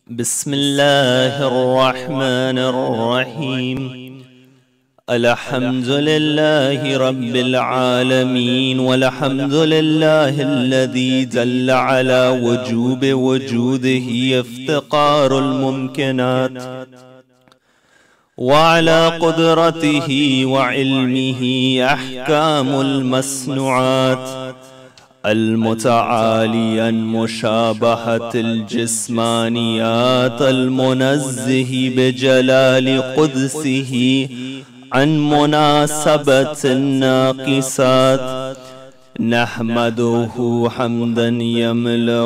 بسم الله الرحمن الرحيم. الحمد لله رب العالمين، والحمد لله الذي دل على وجوب وجوده افتقار الممكنات، وعلى قدرته وعلمه أحكام المصنوعات، المتعاليا مشابهة الجسمانيات، المنزه بجلال قدسه عن مناسبة الناقصات. نحمده حمدا يملأ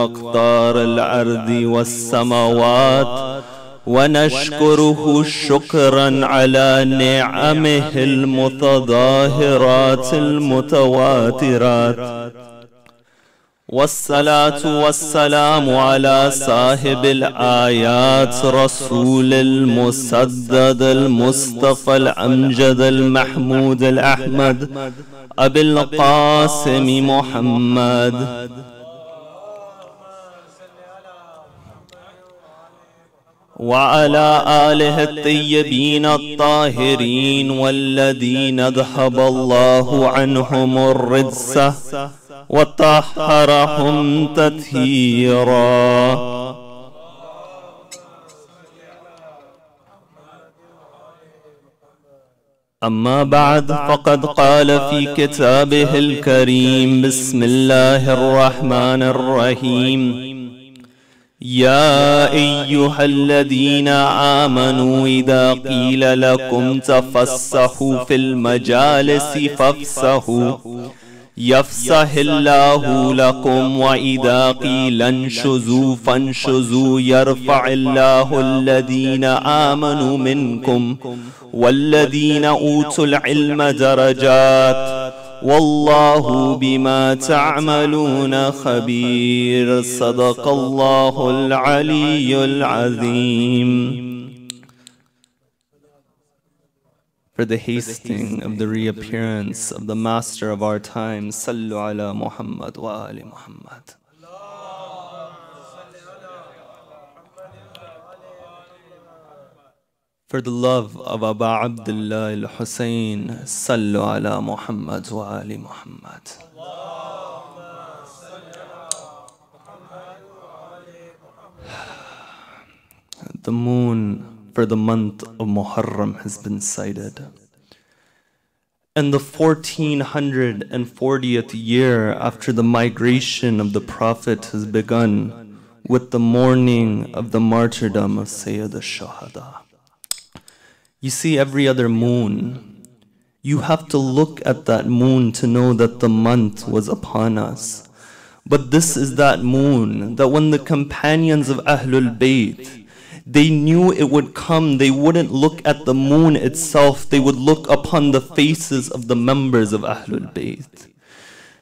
أقطار الأرض والسماوات، ونشكره شكرا على نعمه المتظاهرات المتواترات، والصلاة والسلام على صاحب الآيات، رسول المسدد المصطفى الأمجد المحمود الأحمد، أبي القاسم محمد. وعلى آله الطيبين الطاهرين، والذين اذهب الله عنهم الرجس وطهرهم تطهيرا. أما بعد، فقد قال في كتابه الكريم: بسم الله الرحمن الرحيم. يا أيها الذين آمنوا إذا قيل لكم تفسحوا في المجالس فافسحوا يفسح الله لكم، وإذا قيل انشزوا فانشزوا يرفع الله الذين آمنوا منكم والذين أوتوا العلم درجات، والله بما تعملون خبير. صدق الله العلي العظيم. For the hastening of the reappearance of the master of our time, sallu ala Muhammad wa ali Muhammad. For the love of Abu Abdullah al-Hussein, sallu ala Muhammad wa ali Muhammad. The moon for the month of Muharram has been sighted, and the 1440th year after the migration of the Prophet has begun with the morning of the martyrdom of Sayyid al-Shuhada. You see, every other moon, you have to look at that moon to know that the month was upon us. But this is that moon that when the companions of Ahlul Bayt, they knew it would come, they wouldn't look at the moon itself, they would look upon the faces of the members of Ahlul Bayt.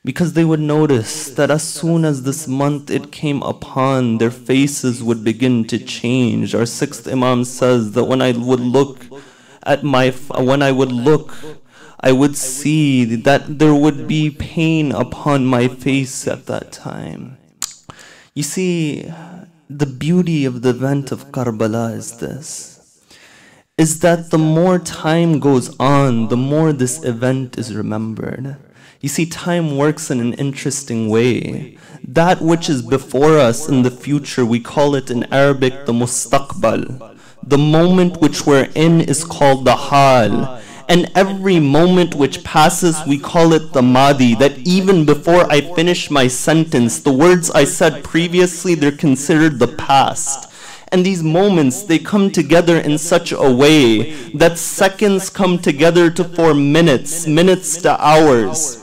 Because they would notice that as soon as this month it came upon, their faces would begin to change. Our sixth Imam says that when I would look, I would see that there would be pain upon my face at that time. You see, the beauty of the event of Karbala is this, is that the more time goes on, the more this event is remembered. You see, time works in an interesting way. That which is before us in the future, we call it in Arabic the mustaqbal. The moment which we're in is called the hal. And every moment which passes, we call it the madi. That even before I finish my sentence, the words I said previously, they're considered the past. And these moments, they come together in such a way that seconds come together to form minutes, minutes to hours,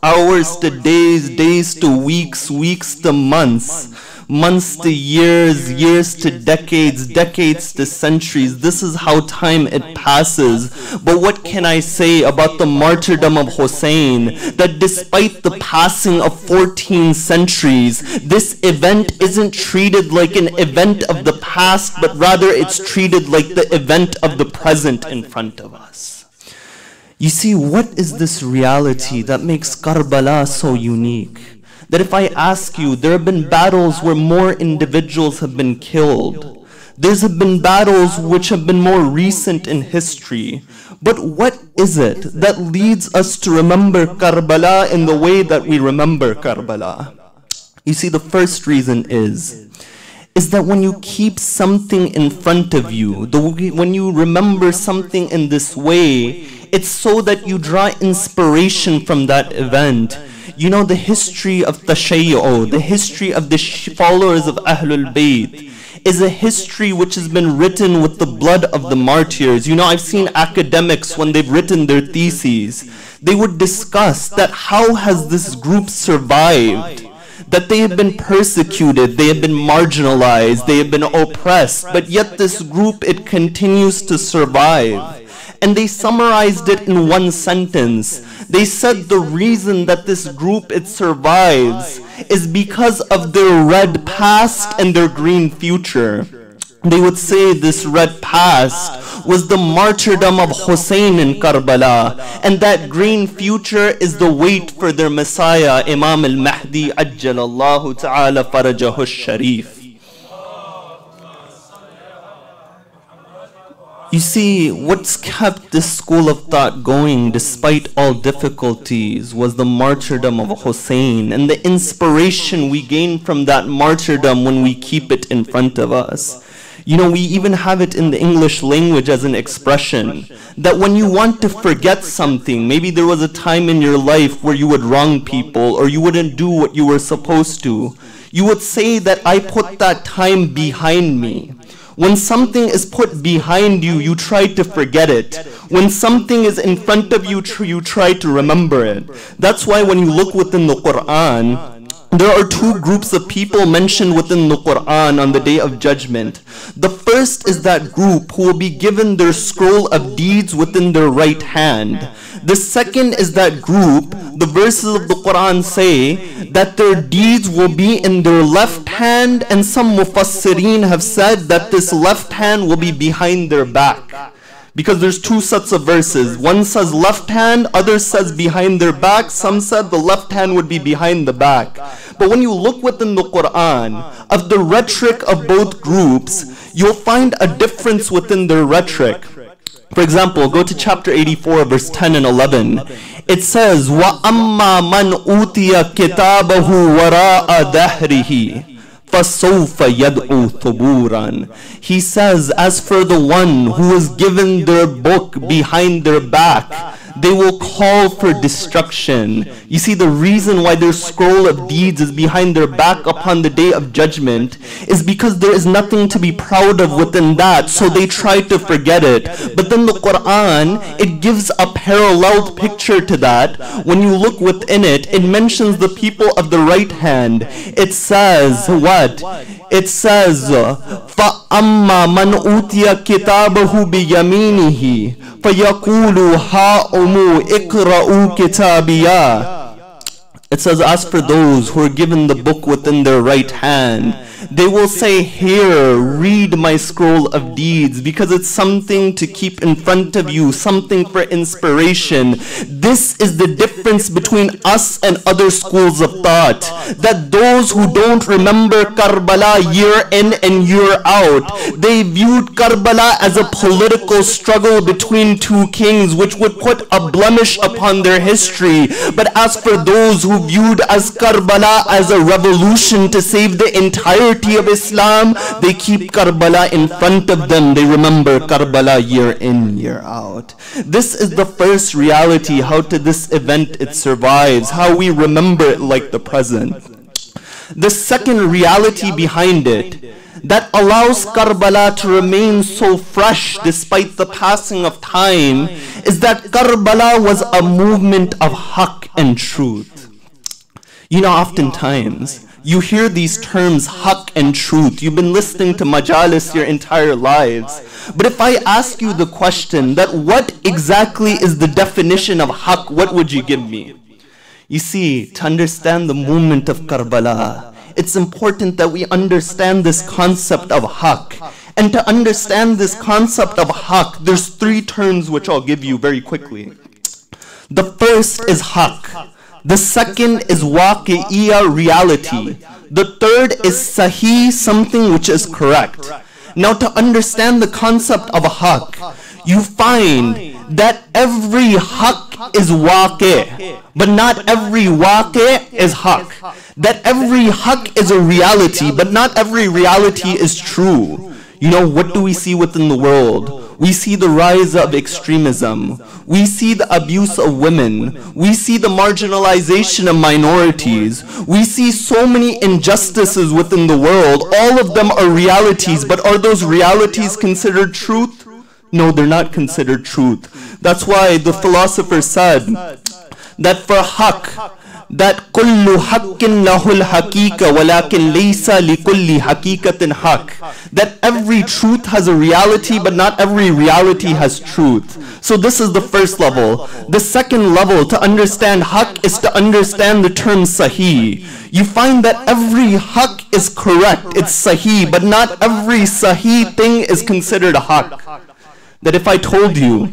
hours to days, days to weeks, weeks to months, months to years, years to decades, decades to centuries. This is how time it passes. But what can I say about the martyrdom of Hussein? That despite the passing of 14 centuries, this event isn't treated like an event of the past, but rather it's treated like the event of the present in front of us. You see, what is this reality that makes Karbala so unique? That if I ask you, there have been battles where more individuals have been killed. There's been battles which have been more recent in history. But what is it that leads us to remember Karbala in the way that we remember Karbala? You see, the first reason is that when you keep something in front of you, when you remember something in this way, it's so that you draw inspiration from that event. You know, the history of Tashayyu', the history of the followers of Ahlul Bayt, is a history which has been written with the blood of the martyrs. You know, I've seen academics, when they've written their theses, they would discuss that how has this group survived? That they have been persecuted, they have been marginalized, they have been oppressed, but yet this group, it continues to survive. And they summarized it in one sentence. They said the reason that this group, it survives is because of their red past and their green future. They would say this red past was the martyrdom of Hussein in Karbala, and that green future is the wait for their Messiah, Imam al-Mahdi, ajjalallahu ta'ala farajahu sharif. You see, what's kept this school of thought going despite all difficulties was the martyrdom of Hussein and the inspiration we gain from that martyrdom when we keep it in front of us. You know, we even have it in the English language as an expression that when you want to forget something, maybe there was a time in your life where you would wrong people or you wouldn't do what you were supposed to, you would say that I put that time behind me. When something is put behind you, you try to forget it. When something is in front of you, you try to remember it. That's why when you look within the Quran, there are two groups of people mentioned within the Quran on the Day of Judgment. The first is that group who will be given their scroll of deeds within their right hand. The second is that group, the verses of the Quran say that their deeds will be in their left hand, and some mufassirin have said that this left hand will be behind their back. Because there's two sets of verses. One says left hand, others says behind their back. Some said the left hand would be behind the back. But when you look within the Quran of the rhetoric of both groups, you'll find a difference within their rhetoric. For example, go to chapter 84, verse 10 and 11. It says, وَأَمَّا مَنْ أُوتِيَ كِتَابَهُ وَرَاءَ دَهْرِهِ فَسَوْفَ يَدْعُو ثُبُورًا. He says, as for the one who is given their book behind their back, they will call for destruction. You see, the reason why their scroll of deeds is behind their back upon the Day of Judgment is because there is nothing to be proud of within that, so they try to forget it. But then the Quran, it gives a parallel picture to that. When you look within it, it mentions the people of the right hand. It says what? It says, فَأَمَّا مَنْ أُوتِيَ كِتَابَهُ بِيَمِينِهِ فَيَقُولُ هَاؤُمُ اقْرَؤُوا كِتَابِيَا. It says, as for those who are given the book within their right hand, they will say, here, read my scroll of deeds, because it's something to keep in front of you, something for inspiration. This is the difference between us and other schools of thought, that those who don't remember Karbala year in and year out, they viewed Karbala as a political struggle between two kings, which would put a blemish upon their history. But as for those who viewed as Karbala as a revolution to save the entirety of Islam, they keep Karbala in front of them. They remember Karbala year in, year out. This is the first reality, how to this event it survives, how we remember it like the present. The second reality behind it that allows Karbala to remain so fresh despite the passing of time is that Karbala was a movement of haqq and truth. You know, oftentimes you hear these terms, haqq and truth. You've been listening to Majaalis your entire lives. But if I ask you the question that what exactly is the definition of haqq, what would you give me? You see, to understand the movement of Karbala, it's important that we understand this concept of haqq. And to understand this concept of haqq, there's three terms which I'll give you very quickly. The first is haqq. The second is waqi'iyya, reality. The third is sahih, something which is correct. Now to understand the concept of a haqq, you find that every haqq is waqi', but not every waqi' is haqq. That every haqq is a reality, but not every reality is true. You know, what do we see within the world? We see the rise of extremism. We see the abuse of women. We see the marginalization of minorities. We see so many injustices within the world. All of them are realities, but are those realities considered truth? No, they're not considered truth. That's why the philosopher said that for haqq, that kullu haqqin lahul haqiqa walakin laysa likulli haqiqatin haqq, that every truth has a reality, but not every reality has truth. So this is the first level. The second level to understand haqq is to understand the term sahih. You find that every haqq is correct, it's sahih, but not every sahih thing is considered a haqq. That if I told you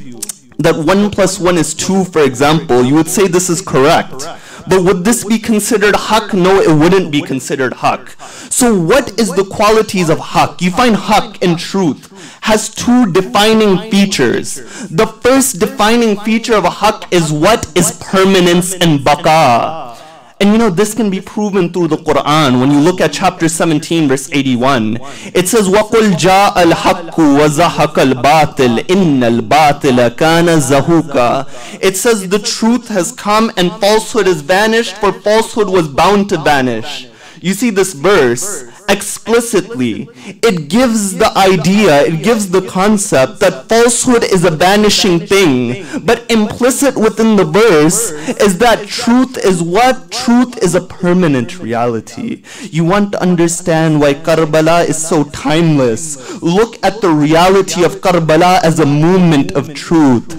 that 1 + 1 is 2, for example, you would say this is correct. But would this be considered haqq? No, it wouldn't be considered haqq. So what is the qualities of haqq? You find haqq in truth has two defining features. The first defining feature of a haqq is what is permanence and baqa. And you know, this can be proven through the Quran. When you look at chapter 17, verse 81, it says, وَقُلْ جَاءَ الْحَقُّ وَزَحَقَ الْبَاطِلِ إِنَّ الْبَاطِلَ كَانَ زَهُوقًا. It says the truth has come and falsehood is vanished, for falsehood was bound to vanish. You see this verse explicitly, it gives the idea, it gives the concept that falsehood is a vanishing thing, but implicit within the verse is that truth is what? Truth is a permanent reality. You want to understand why Karbala is so timeless. Look at the reality of Karbala as a movement of truth.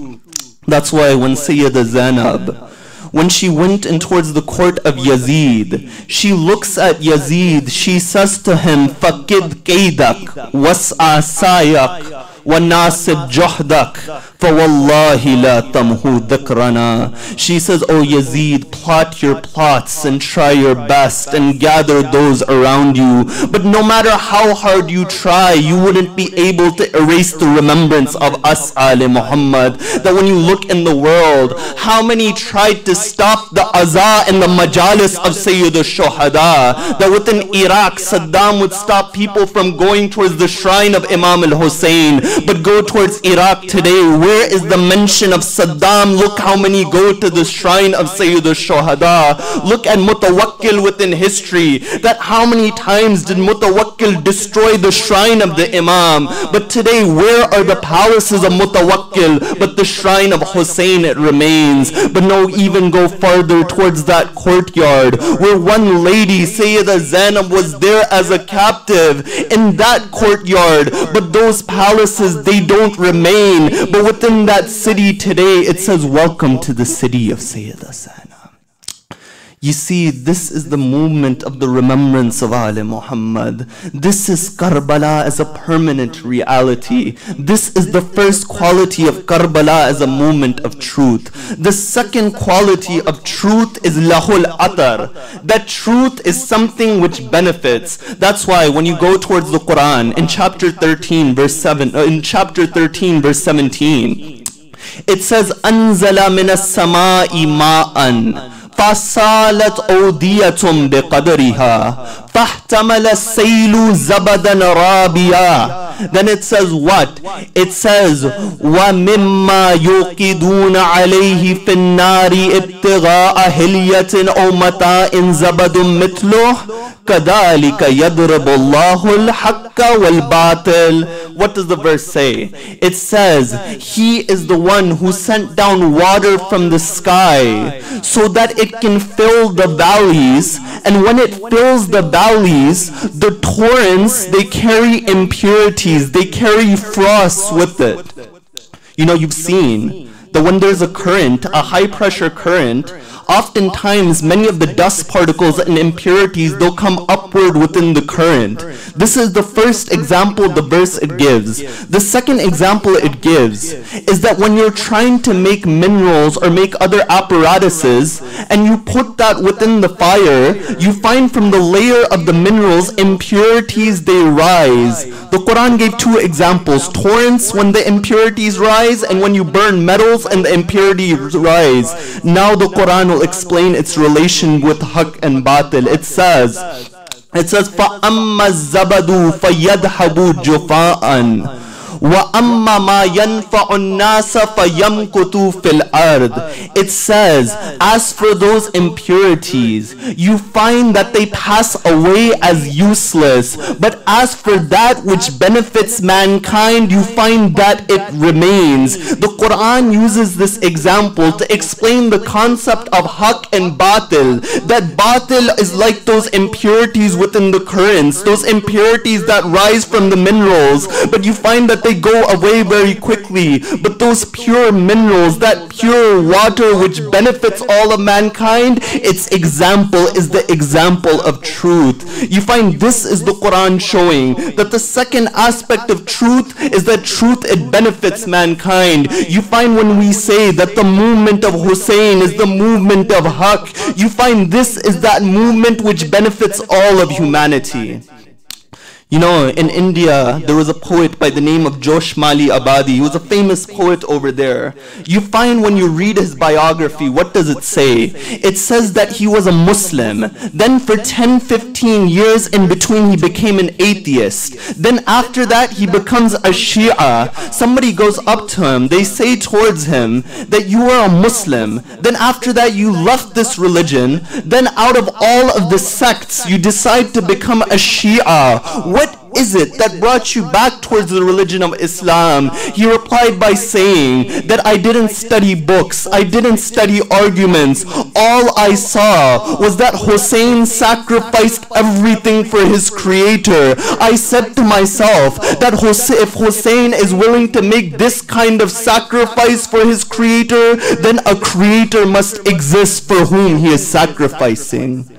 That's why when Sayyida Zainab, when she went in towards the court of Yazid, she looks at Yazid, she says to him, فَقِدْ كَيْدَكْ وَاسْعَ سَعْيَكْ وَنَاسِبْ جُحْدَكْ فَوَاللَّهِ لَا تَمْهُ ذِكْرَنَا. She says, oh Yazid, plot your plots and try your best and gather those around you. But no matter how hard you try, you wouldn't be able to erase the remembrance of us, Ali Muhammad. That when you look in the world, how many tried to stop the aza and the Majaalis of Sayyid al-Shuhada? That within Iraq, Saddam would stop people from going towards the shrine of Imam al-Hussein. But go towards Iraq today, where is the mention of Saddam? Look how many go to the shrine of Sayyid al-Shuhada. Look at Mutawakkil within history, that how many times did Mutawakkil destroy the shrine of the Imam? But today, where are the palaces of Mutawakkil? But the shrine of Hussein, it remains. But no, even go farther towards that courtyard, where one lady, Sayyida Zainab, was there as a captive in that courtyard. But those palaces, they don't remain. But within that city today, it says, welcome to the city of Sayyida Zainab. You see, this is the movement of the remembrance of Ali Muhammad. This is Karbala as a permanent reality. This is the first quality of Karbala as a movement of truth. The second quality of truth is lahul atar. That truth is something which benefits. That's why when you go towards the Quran in chapter 13 verse 17, it says anzala minas samai ma'an فَصَالَتْ أَوْدِيَةٌ بِقَدْرِهَا فَاحْتَمَلَ السَّيْلُ زَبَدًا رَابِيًا. Then it says what? It says وَمِمَّا يُوقِدُونَ عَلَيْهِ فِي النَّارِ ابْتِغَاءَ هِلْيَةٍ أَوْ مَتَاعٍ زَبَدٌ مِثْلُهُ كَذَلِكَ يَضْرِبُ اللَّهُ الْحَقَّ وَالْبَاطِلَ. What does the verse say? It says, He is the one who sent down water from the sky so that it can fill the valleys, and when it fills the valleys, the torrents, they carry impurities, they carry frost with it. You know, you've seen that when there's a current, a high pressure current, oftentimes many of the dust particles and impurities, they'll come upward within the current. This is the first example the verse it gives. The second example it gives is that when you're trying to make minerals or make other apparatuses and you put that within the fire, you find from the layer of the minerals impurities, they rise. The Quran gave two examples: torrents when the impurities rise, and when you burn metals and the impurities rise. Now the Quran will explain its relation with haqq and batil. It says فَأَمَّا الزَّبَدُ فَيَذْهَبُ جُفَاءً وَأَمَّا مَا يَنْفَعُ النَّاسَ فَيَمْكُثُ فِي الْأَرْضِ. It says, as for those impurities, you find that they pass away as useless, but as for that which benefits mankind, you find that it remains. The Quran uses this example to explain the concept of haqq and batil, that batil is like those impurities within the currents, those impurities that rise from the minerals, but you find that they go away very quickly. But those pure minerals, that pure water which benefits all of mankind, its example is the example of truth. You find this is the Quran showing that the second aspect of truth is that truth, it benefits mankind. You find when we say that the movement of Hussein is the movement of haqq, you find this is that movement which benefits all of humanity. You know, in India, there was a poet by the name of Joshmali Abadi. He was a famous poet over there. You find when you read his biography, what does it say? It says that he was a Muslim. Then for 10-15 years in between, he became an atheist. Then after that, he becomes a Shia. Somebody goes up to him. They say towards him that you are a Muslim. Then after that, you left this religion. Then out of all of the sects, you decide to become a Shia. What is it that brought you back towards the religion of Islam? He replied by saying that I didn't study books, I didn't study arguments. All I saw was that Hussein sacrificed everything for his creator. I said to myself that if Hussein is willing to make this kind of sacrifice for his creator, then a creator must exist for whom he is sacrificing.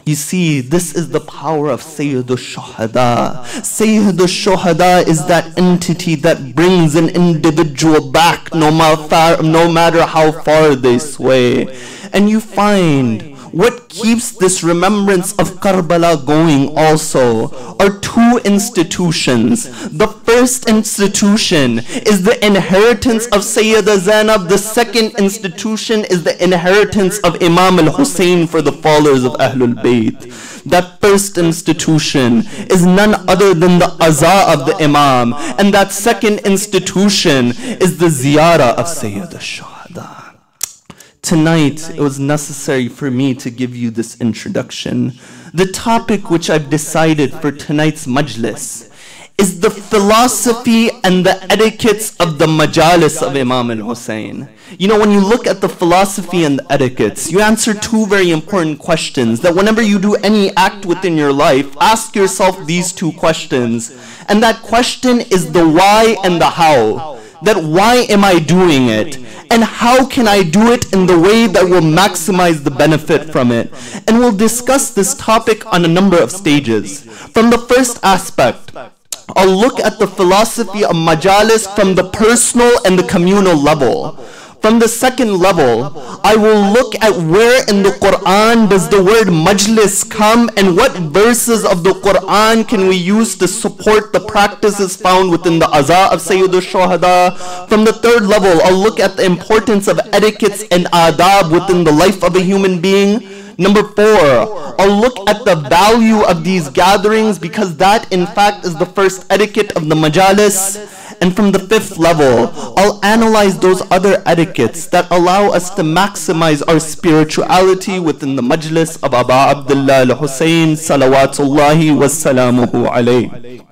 You see, this is the power of Sayyidul Shuhada. Sayyidul Shuhada is that entity that brings an individual back no matter how far they sway. And you find what keeps this remembrance of Karbala going also are two institutions. The first institution is the inheritance of Sayyida Zainab. The second institution is the inheritance of Imam al-Hussein for the followers of Ahlul Bayt. That first institution is none other than the Aza of the Imam. And that second institution is the Ziyarah of Sayyid al-Shuhada. Tonight, it was necessary for me to give you this introduction. The topic which I've decided for tonight's Majlis is the philosophy and the etiquettes of the Majaalis of Imam al-Hussein. You know, when you look at the philosophy and the etiquettes, you answer two very important questions that whenever you do any act within your life, ask yourself these two questions. And that question is the why and the how. That why am I doing it? And how can I do it in the way that will maximize the benefit from it? And we'll discuss this topic on a number of stages. From the first aspect, I'll look at the philosophy of Majaalis from the personal and the communal level. From the second level, I will look at where in the Quran does the word Majlis come and what verses of the Quran can we use to support the practices found within the Aza of Sayyidul Shuhada. From the third level, I'll look at the importance of etiquettes and adab within the life of a human being. Number 4, I'll look at the value of these gatherings because that in fact is the first etiquette of the Majaalis. And from the 5th level, I'll analyze those other etiquettes that allow us to maximize our spirituality within the Majlis of Aba Abdullah al-Hussein salawatullahi wa salamuhu alayhi.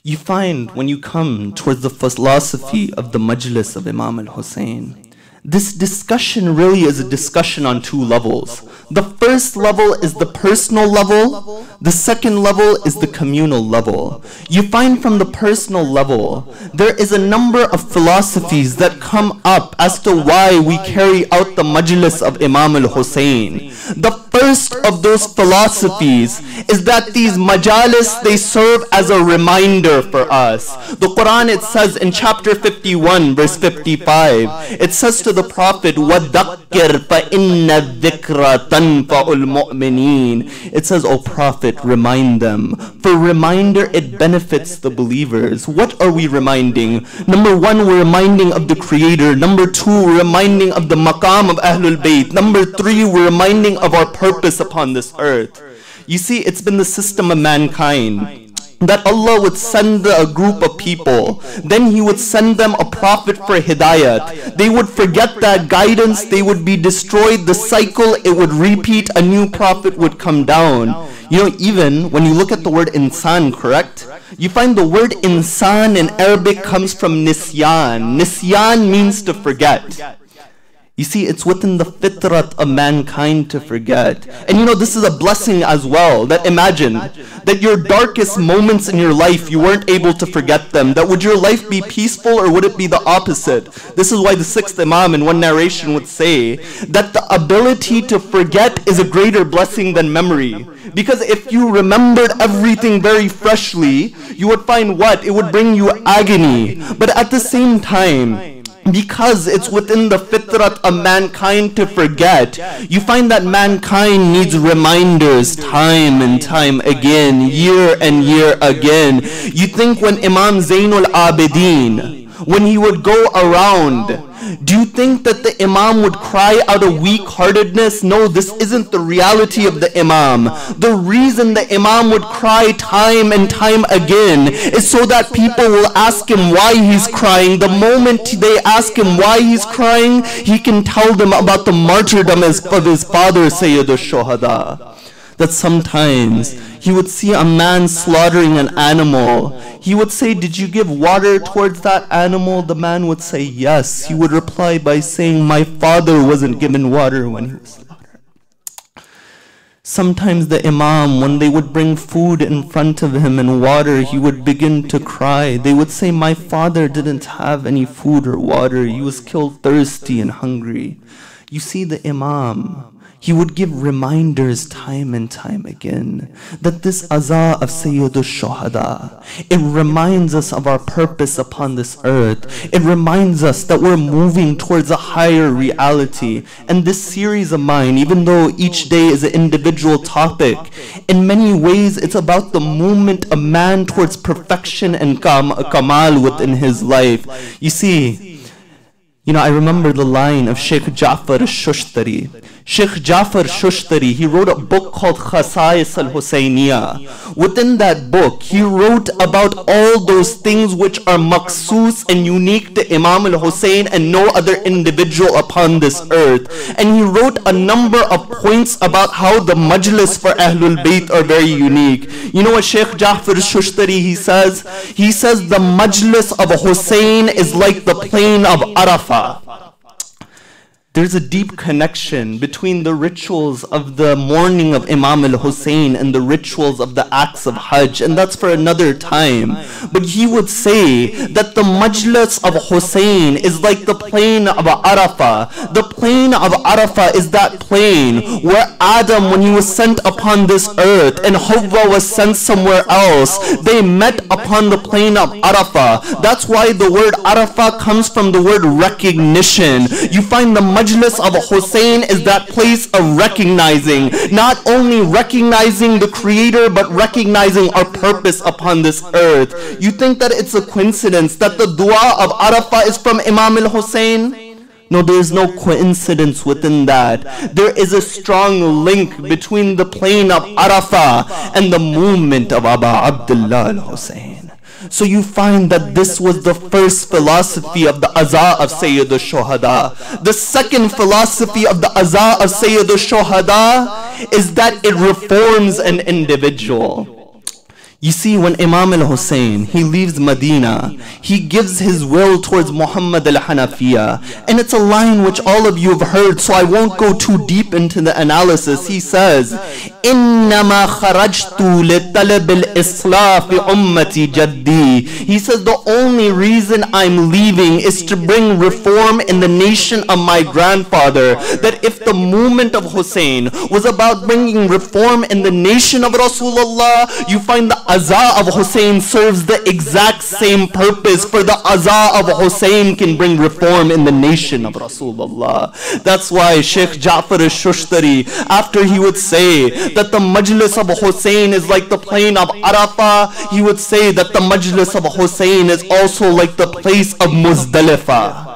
You find when you come towards the philosophy of the Majlis of Imam al-Hussein This discussion really is a discussion on two levels. The first level is the personal level. The second level is the communal level. You find from the personal level, there is a number of philosophies that come up as to why we carry out the Majlis of Imam al-Hussein. The first of those philosophies is that these Majaalis, they serve as a reminder for us. The Quran, it says in chapter 51, verse 55, it says to the Prophet, وَذَكِّرْ فَإِنَّ الذِّكْرَ تَنْفَعُ الْمُؤْمِنِينَ. It says, O Prophet, remind them. For reminder, it benefits the believers. What are we reminding? Number one, we're reminding of the Creator. Number two, we're reminding of the maqam of Ahlul Bayt. Number three, we're reminding of our purpose upon this earth. You see, it's been the system of mankind that Allah would send a group of people, then He would send them a prophet for hidayat. They would forget that guidance, they would be destroyed, the cycle, it would repeat, a new prophet would come down. You know, even when you look at the word insan, correct? You find the word insan in Arabic comes from nisyan. Nisyan means to forget. You see, it's within the fitrat of mankind to forget. And you know, this is a blessing as well. That imagine that your darkest moments in your life, you weren't able to forget them. That would your life be peaceful or would it be the opposite? This is why the sixth Imam in one narration would say that the ability to forget is a greater blessing than memory. Because if you remembered everything very freshly, you would find what? It would bring you agony. But at the same time, because it's within the fitrat of mankind to forget, you find that mankind needs reminders time and time again, year and year again. You think when Imam Zainul Abidin, when he would go around, do you think that the Imam would cry out of weak-heartedness? No, this isn't the reality of the Imam. The reason the Imam would cry time and time again is so that people will ask him why he's crying. The moment they ask him why he's crying, he can tell them about the martyrdom of his father, Sayyid al-Shuhada. That sometimes he would see a man slaughtering an animal. He would say, did you give water towards that animal? The man would say, yes. He would reply by saying, my father wasn't given water when he was slaughtered. Sometimes the Imam, when they would bring food in front of him and water, he would begin to cry. They would say, my father didn't have any food or water. He was killed thirsty and hungry. You see, the Imam, he would give reminders time and time again that this aza of Sayyid al-Shuhada, it reminds us of our purpose upon this earth. It reminds us that we're moving towards a higher reality. And this series of mine, even though each day is an individual topic, in many ways it's about the movement of man towards perfection and kamal within his life. You see, I remember the line of Sheikh Ja'far al-Shushtari. Sheikh Ja'far al-Shushtari, he wrote a book called Khasa'is al-Husayniyah. Within that book, he wrote about all those things which are maqsoos and unique to Imam al-Hussein and no other individual upon this earth. And he wrote a number of points about how the majlis for Ahlul Bayt are very unique. You know what Sheikh Ja'far al-Shushtari, he says? He says the majlis of Hussein is like the plain of Arafah. There's a deep connection between the rituals of the mourning of Imam al-Hussein and the rituals of the acts of Hajj, and that's for another time. But he would say that the majlis of Hussein is like the plain of Arafah. The plain of Arafah is that plain where Adam, when he was sent upon this earth, and Hawwa was sent somewhere else, they met upon the plain of Arafah. That's why the word Arafah comes from the word recognition. You find the Majlis of Hussein is that place of recognizing, not only recognizing the Creator, but recognizing our purpose upon this earth. You think that it's a coincidence that the dua of Arafah is from Imam al-Hussein? No, there is no coincidence within that. There is a strong link between the plain of Arafah and the movement of Aba Abdullah al-Hussein. So you find that this was the first philosophy of the Aza of Sayyid al-Shuhada. The second philosophy of the Aza of Sayyid al-Shuhada is that it reforms an individual. You see, when Imam al-Hussein, he leaves Medina, he gives his will towards Muhammad al-Hanafiya. And it's a line which all of you have heard, so I won't go too deep into the analysis. He says, إِنَّمَا خَرَجْتُ لِطَلَبِ الْإِصْلَاحِ فِي أُمَّتِي جَدِّي. He says, the only reason I'm leaving is to bring reform in the nation of my grandfather. That if the movement of Hussein was about bringing reform in the nation of Rasulullah, you find the Azaa of Hussein serves the exact same purpose, for the Azaa of Hussein can bring reform in the nation of Rasulullah. That's why Sheikh Ja'far al-Shushtari, after he would say that the Majlis of Hussein is like the plain of Arafah, he would say that the Majlis of Hussein is also like the place of Muzdalifah.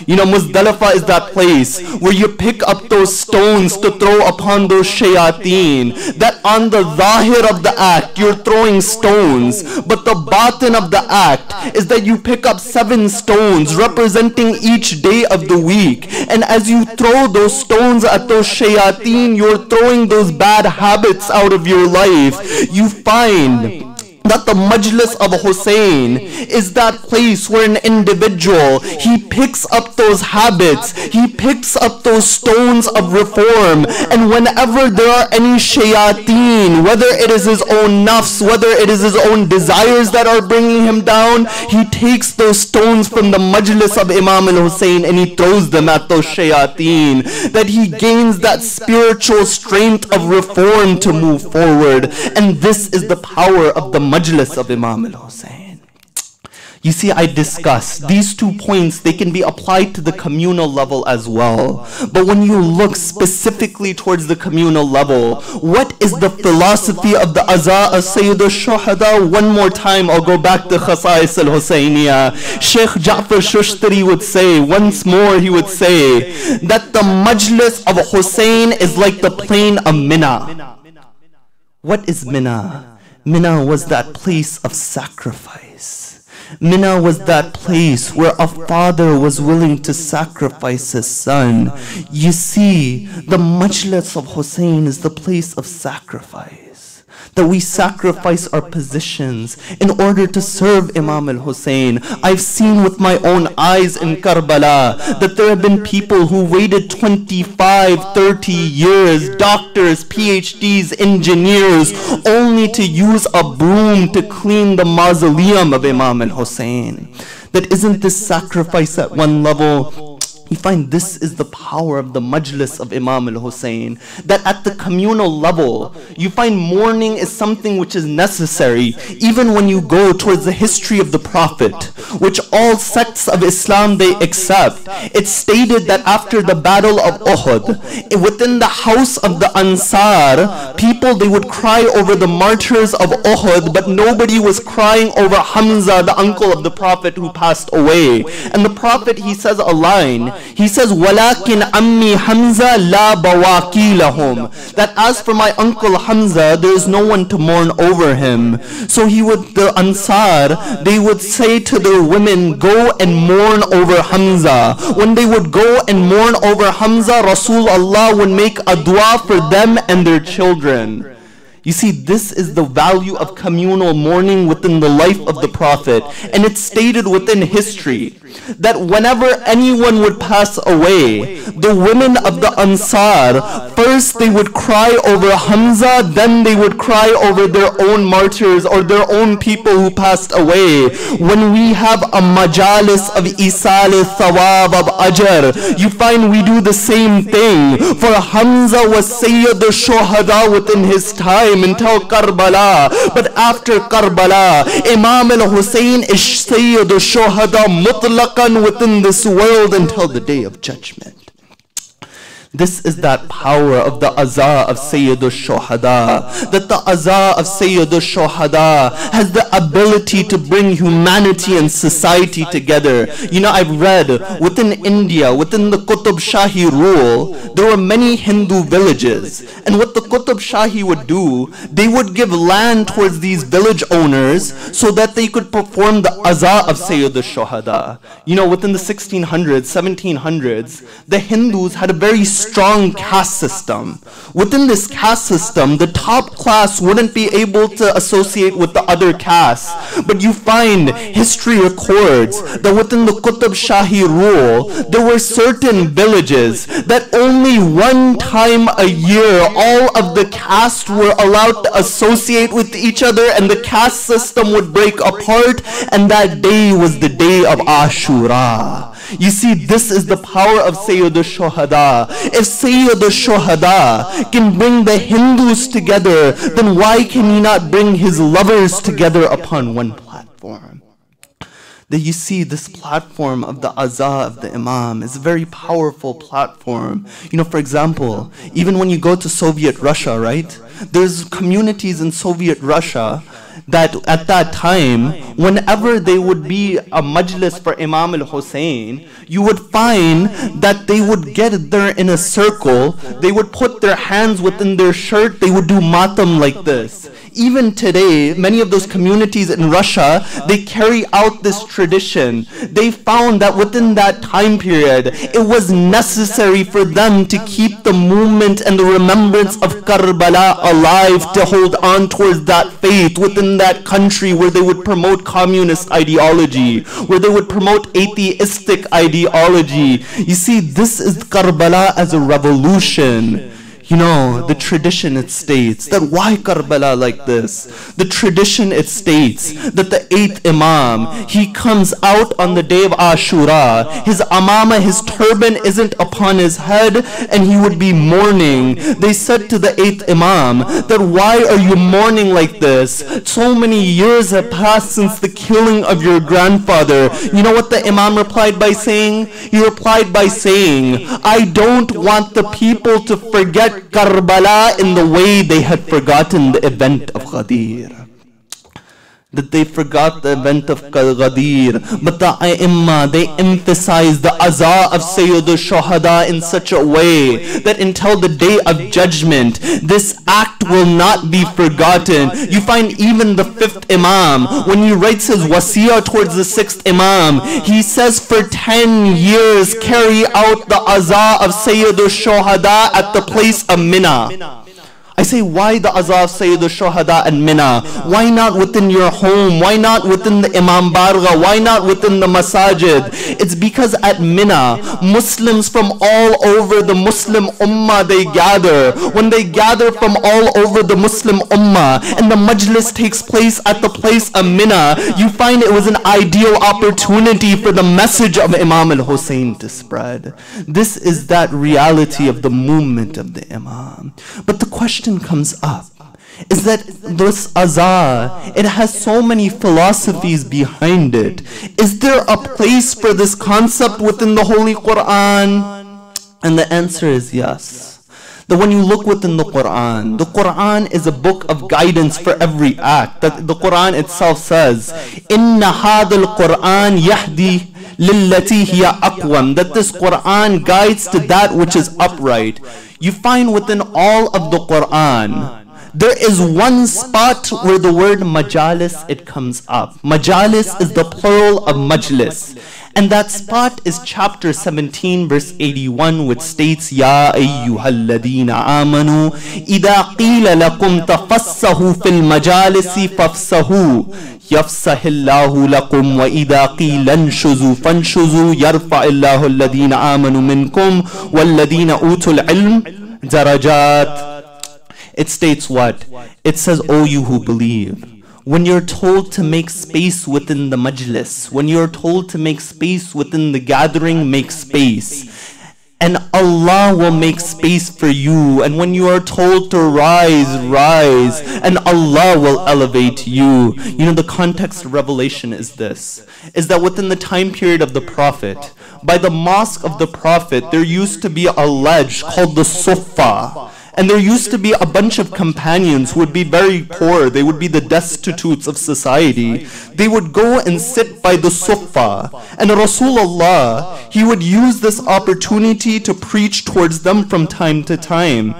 You know, Muzdalifah is that place where you pick up those stones to throw upon those shayateen. That on the zahir of the act, you're throwing stones. But the batin of the act is that you pick up 7 stones representing each day of the week. And as you throw those stones at those shayateen, you're throwing those bad habits out of your life. You find that the Majlis of Hussein is that place where an individual, he picks up those habits, he picks up those stones of reform, and whenever there are any shayateen, whether it is his own nafs, whether it is his own desires that are bringing him down, he takes those stones from the Majlis of Imam al-Hussein and he throws them at those shayateen, that he gains that spiritual strength of reform to move forward. And this is the power of the Majlis of Imam al-Hussein. You see, I discussed these 2 points, they can be applied to the communal level as well. But when you look specifically towards the communal level, what is the philosophy of the Azaa of Sayyid al-Shuhada? One more time, I'll go back to Khasa'is al-Husayniyah. Sheikh Ja'far Shushtari would say, once more he would say, that the Majlis of Hussein is like the plain of Mina. What is Mina? Mina was that place of sacrifice. Mina was that place where a father was willing to sacrifice his son. You see, the Majlis of Hussein is the place of sacrifice. That we sacrifice our positions in order to serve Imam al-Hussein. I've seen with my own eyes in Karbala that there have been people who waited 25, 30 years, doctors, PhDs, engineers, only to use a broom to clean the mausoleum of Imam al-Hussein. That isn't this sacrifice at one level? You find this is the power of the Majlis of Imam al-Hussein. That at the communal level, you find mourning is something which is necessary. Even when you go towards the history of the Prophet, which all sects of Islam they accept, it's stated that after the battle of Uhud, within the house of the Ansar, people they would cry over the martyrs of Uhud, but nobody was crying over Hamza, the uncle of the Prophet who passed away. And the Prophet, he says a line, he says, وَلَكِنْ أَمِّي Hamza لَا بَوَاكِي لَهُمْ. That as for my uncle Hamza, there is no one to mourn over him. So the Ansar, they would say to their women, go and mourn over Hamza. When they would go and mourn over Hamza, Rasulullah would make a dua for them and their children. You see, this is the value of communal mourning within the life of the Prophet. And it's stated within history that whenever anyone would pass away, the women of the Ansar, first they would cry over Hamza, then they would cry over their own martyrs or their own people who passed away. When we have a Majaalis of Isal Thawab of Ajr, you find we do the same thing. For Hamza was Sayyid al-Shuhada within his time until Karbala. But after Karbala, Imam al-Hussein is Sayyid al-Shuhada mutlaqan within this world until the Day of Judgment. This is that power of the Azaa of Sayyid al-Shuhada. That the Azaa of Sayyid al-Shuhada has the ability to bring humanity and society together. You know, I've read within India, within the Qutb Shahi rule, there were many Hindu villages. And what the Qutb Shahi would do, they would give land towards these village owners so that they could perform the Azaa of Sayyid al-Shuhada. You know, within the 1600s, 1700s, the Hindus had a very strong caste system. Within this caste system, the top class wouldn't be able to associate with the other castes. But you find history records that within the Qutb Shahi rule, there were certain villages that only one time a year all of the castes were allowed to associate with each other, and the caste system would break apart, and that day was the day of Ashura. You see, this is the power of Sayyid al-Shuhada. If Sayyid al-Shuhada can bring the Hindus together, then why can he not bring his lovers together upon one platform? That you see, this platform of the Azaa of the Imam is a very powerful platform. You know, for example, even when you go to Soviet Russia, right? There's communities in Soviet Russia that at that time, whenever there would be a majlis for Imam al-Hussein, you would find that they would get there in a circle, they would put their hands within their shirt, they would do matam like this. Even today, many of those communities in Russia, they carry out this tradition. They found that within that time period, it was necessary for them to keep the movement and the remembrance of Karbala alive, to hold on towards that faith within that country where they would promote communist ideology, where they would promote atheistic ideology. You see, this is Karbala as a revolution. You know, the tradition, it states that why Karbala like this? The tradition, it states that the 8th Imam, he comes out on the day of Ashura. His amama, his turban isn't upon his head, and he would be mourning. They said to the 8th Imam that why are you mourning like this? So many years have passed since the killing of your grandfather. You know what the Imam replied by saying? He replied by saying, I don't want the people to forget Karbala in the way they had forgotten the event of Ghadir. That they forgot the event of Ghadir. But the A'imma, they emphasize the Azaa of Sayyid al-Shuhada in such a way that until the day of judgment, this act will not be forgotten. You find even the 5th Imam, when he writes his wasiyah towards the 6th Imam, he says for 10 years carry out the Azaa of Sayyid al-Shuhada at the place of Mina. I say, why the Azaa of Sayyid al-Shuhada and Mina? Why not within your home? Why not within the Imam Barga? Why not within the Masajid? It's because at Mina, Muslims from all over the Muslim Ummah, they gather. When they gather from all over the Muslim Ummah, and the Majlis takes place at the place of Mina, you find it was an ideal opportunity for the message of Imam al-Hussein to spread. This is that reality of the movement of the Imam. But the question comes up is that this Azaa, it has so many philosophies behind it. Is there a place for this concept within the Holy Quran? And the answer is yes. That when you look within the Quran is a book of guidance for every act. That the Quran itself says, Inna hadal Quran yahdi lillati hiya aqwam. That this Quran guides to that which is upright. You find within all of the Quran, there is one spot where the word Majaalis, it comes up. Majaalis is the plural of Majlis. And that spot is chapter 17 verse 81, which states, Ya ayyuhalladina amanu, idha qila lakum tafassahu fil majalisi fafsahu. Yafsahillahu lakum wa idha qila anshuzu fanshuzu yarfa'illahu alladhina amanu minkum walladhina utul ilm darajat. It states what? It says, O you who believe, when you're told to make space within the majlis, when you're told to make space within the gathering, make space. And Allah will make space for you. And when you are told to rise, rise. And Allah will elevate you. You know, the context of revelation is this. Is that within the time period of the Prophet, by the mosque of the Prophet, there used to be a ledge called the Sufa. And there used to be a bunch of companions who would be very poor. They would be the destitutes of society. They would go and sit by the Sufa. And Rasulullah, he would use this opportunity to preach towards them from time to time.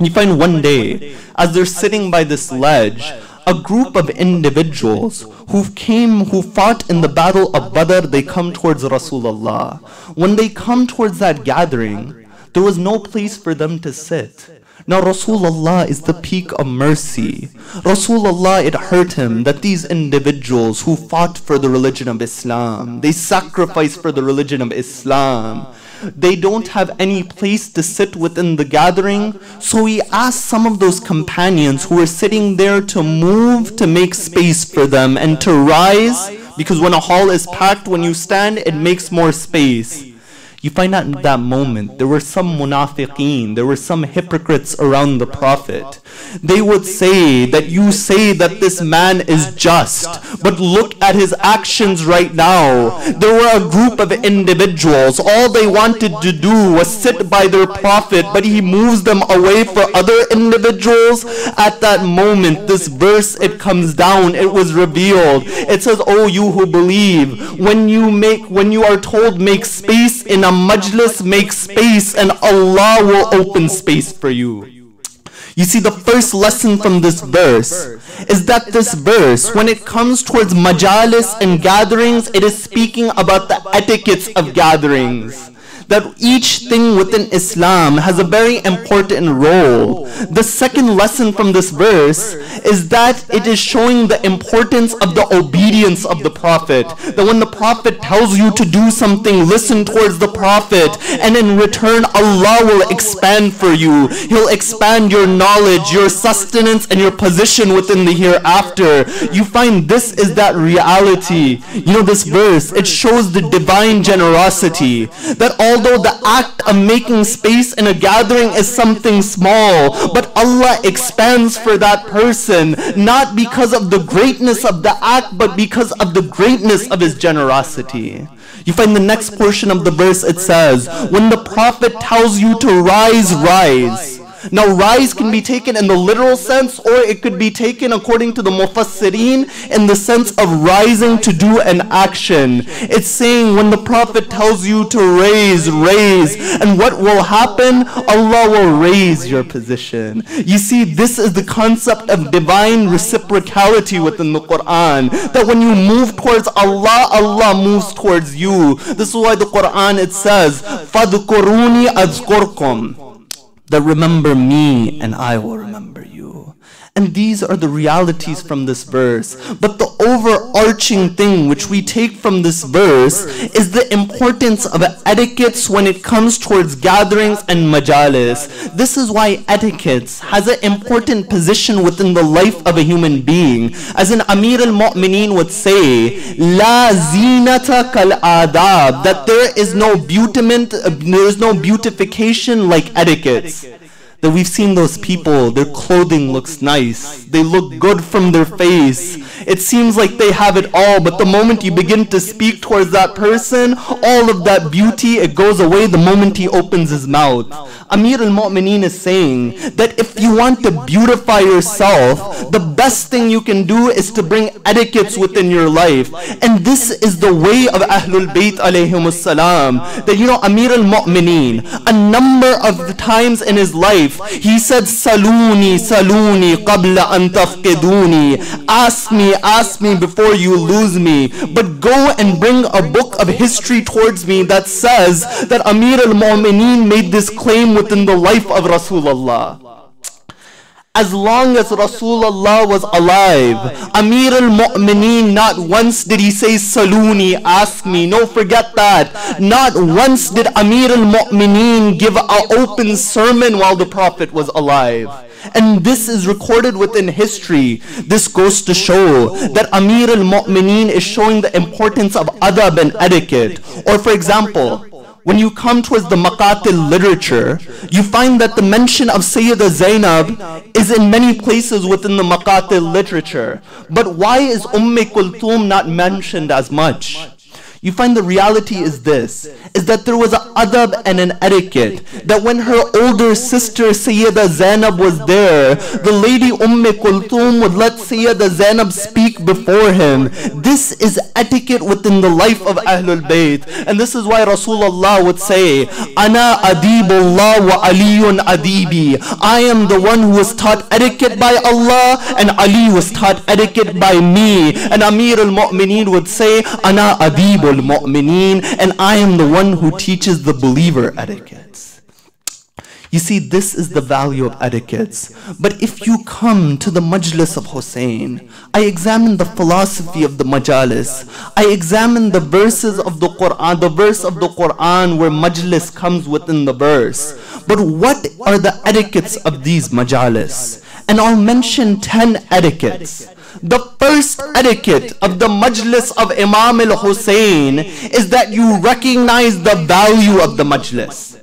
You find one day, as they're sitting by this ledge, a group of individuals who fought in the battle of Badr, they come towards Rasulullah. When they come towards that gathering, There was no place for them to sit. Now Rasulullah is the peak of mercy. Rasulullah, it hurt him that these individuals who fought for the religion of Islam, they sacrificed for the religion of Islam, they don't have any place to sit within the gathering. So he asked some of those companions who were sitting there to move to make space for them and to rise, because when a hall is packed, when you stand, it makes more space. You find out in that moment, there were some munafiqeen, there were some hypocrites around the Prophet. They would say that you say that this man is just, but look at his actions right now. There were a group of individuals, all they wanted to do was sit by their Prophet, but he moves them away for other individuals. At that moment, this verse, it comes down, it was revealed. It says, oh, you who believe, when you are told make space in a majlis, make space and Allah will open space for you. You see, the first lesson from this verse is that this verse, when it comes towards Majaalis and gatherings, it is speaking about the etiquettes of gatherings. That each thing within Islam has a very important role. The second lesson from this verse is that it is showing the importance of the obedience of the Prophet. That when the Prophet tells you to do something, listen towards the Prophet, and in return Allah will expand for you. He'll expand your knowledge, your sustenance, and your position within the hereafter. You find this is that reality. You know, this verse, it shows the divine generosity. That although the act of making space in a gathering is something small, but Allah expands for that person, not because of the greatness of the act, but because of the greatness of his generosity. You find the next portion of the verse, it says, when the Prophet tells you to rise, rise. Now rise can be taken in the literal sense, or it could be taken according to the Mufassirin in the sense of rising to do an action. It's saying when the Prophet tells you to raise, raise, and what will happen? Allah will raise your position. You see, this is the concept of divine reciprocality within the Quran, that when you move towards Allah, Allah moves towards you. This is why the Quran, it says, فَذْكُرُونِي أَذْكُرْكُمْ, that remember me and I will remember you. And these are the realities from this verse. But the overarching thing which we take from this verse is the importance of etiquettes when it comes towards gatherings and majalis. This is why etiquettes has an important position within the life of a human being. As an Amir al-Mu'mineen would say, La zinata kal adab, that there is no beautification like etiquettes. That we've seen those people, their clothing looks nice, they look good from their face, it seems like they have it all, but the moment you begin to speak towards that person, all of that beauty, it goes away the moment he opens his mouth. Amir al-Mu'mineen is saying that if you want to beautify yourself, the best thing you can do is to bring etiquettes within your life. And this is the way of Ahlul Bayt alayhimus salam. That, you know, Amir al-Mu'mineen, a number of times in his life, he said, Saluni, Saluni, qabla an tafqiduni. Ask me before you lose me. But go and bring a book of history towards me that says that Amir al-Mu'mineen made this claim within the life of Rasulullah. As long as Rasulullah was alive, Amir al-Mu'mineen, not once did he say, Saluni, ask me. No, forget that. Not once did Amir al-Mu'mineen give an open sermon while the Prophet was alive. And this is recorded within history. This goes to show that Amir al-Mu'mineen is showing the importance of adab and etiquette. Or for example, when you come towards the Maqatil literature, you find that the mention of Sayyida Zainab is in many places within the Maqatil literature. But why is Kulthum not mentioned as much? You find the reality is this, is that there was an adab and an etiquette, that when her older sister Sayyida Zainab was there, the lady Kulthum would let Sayyida Zainab speak before him. This is etiquette within the life of Ahlul Bayt. And this is why Rasulullah would say, Ana adibullah wa aliyun adibi. I am the one who was taught etiquette by Allah, and Ali was taught etiquette by me. And Amir al-Mu'mineen would say, Ana adibul Mu'mineen, and I am the one who teaches the believer etiquettes. You see, this is the value of etiquettes. But if you come to the Majlis of Hussein, I examine the philosophy of the Majaalis. I examine the verses of the Quran, the verse of the Quran where Majlis comes within the verse. But what are the etiquettes of these Majaalis? And I'll mention 10 etiquettes. The first etiquette of the Majlis of Imam al-Hussein is that you recognize the value of the Majlis.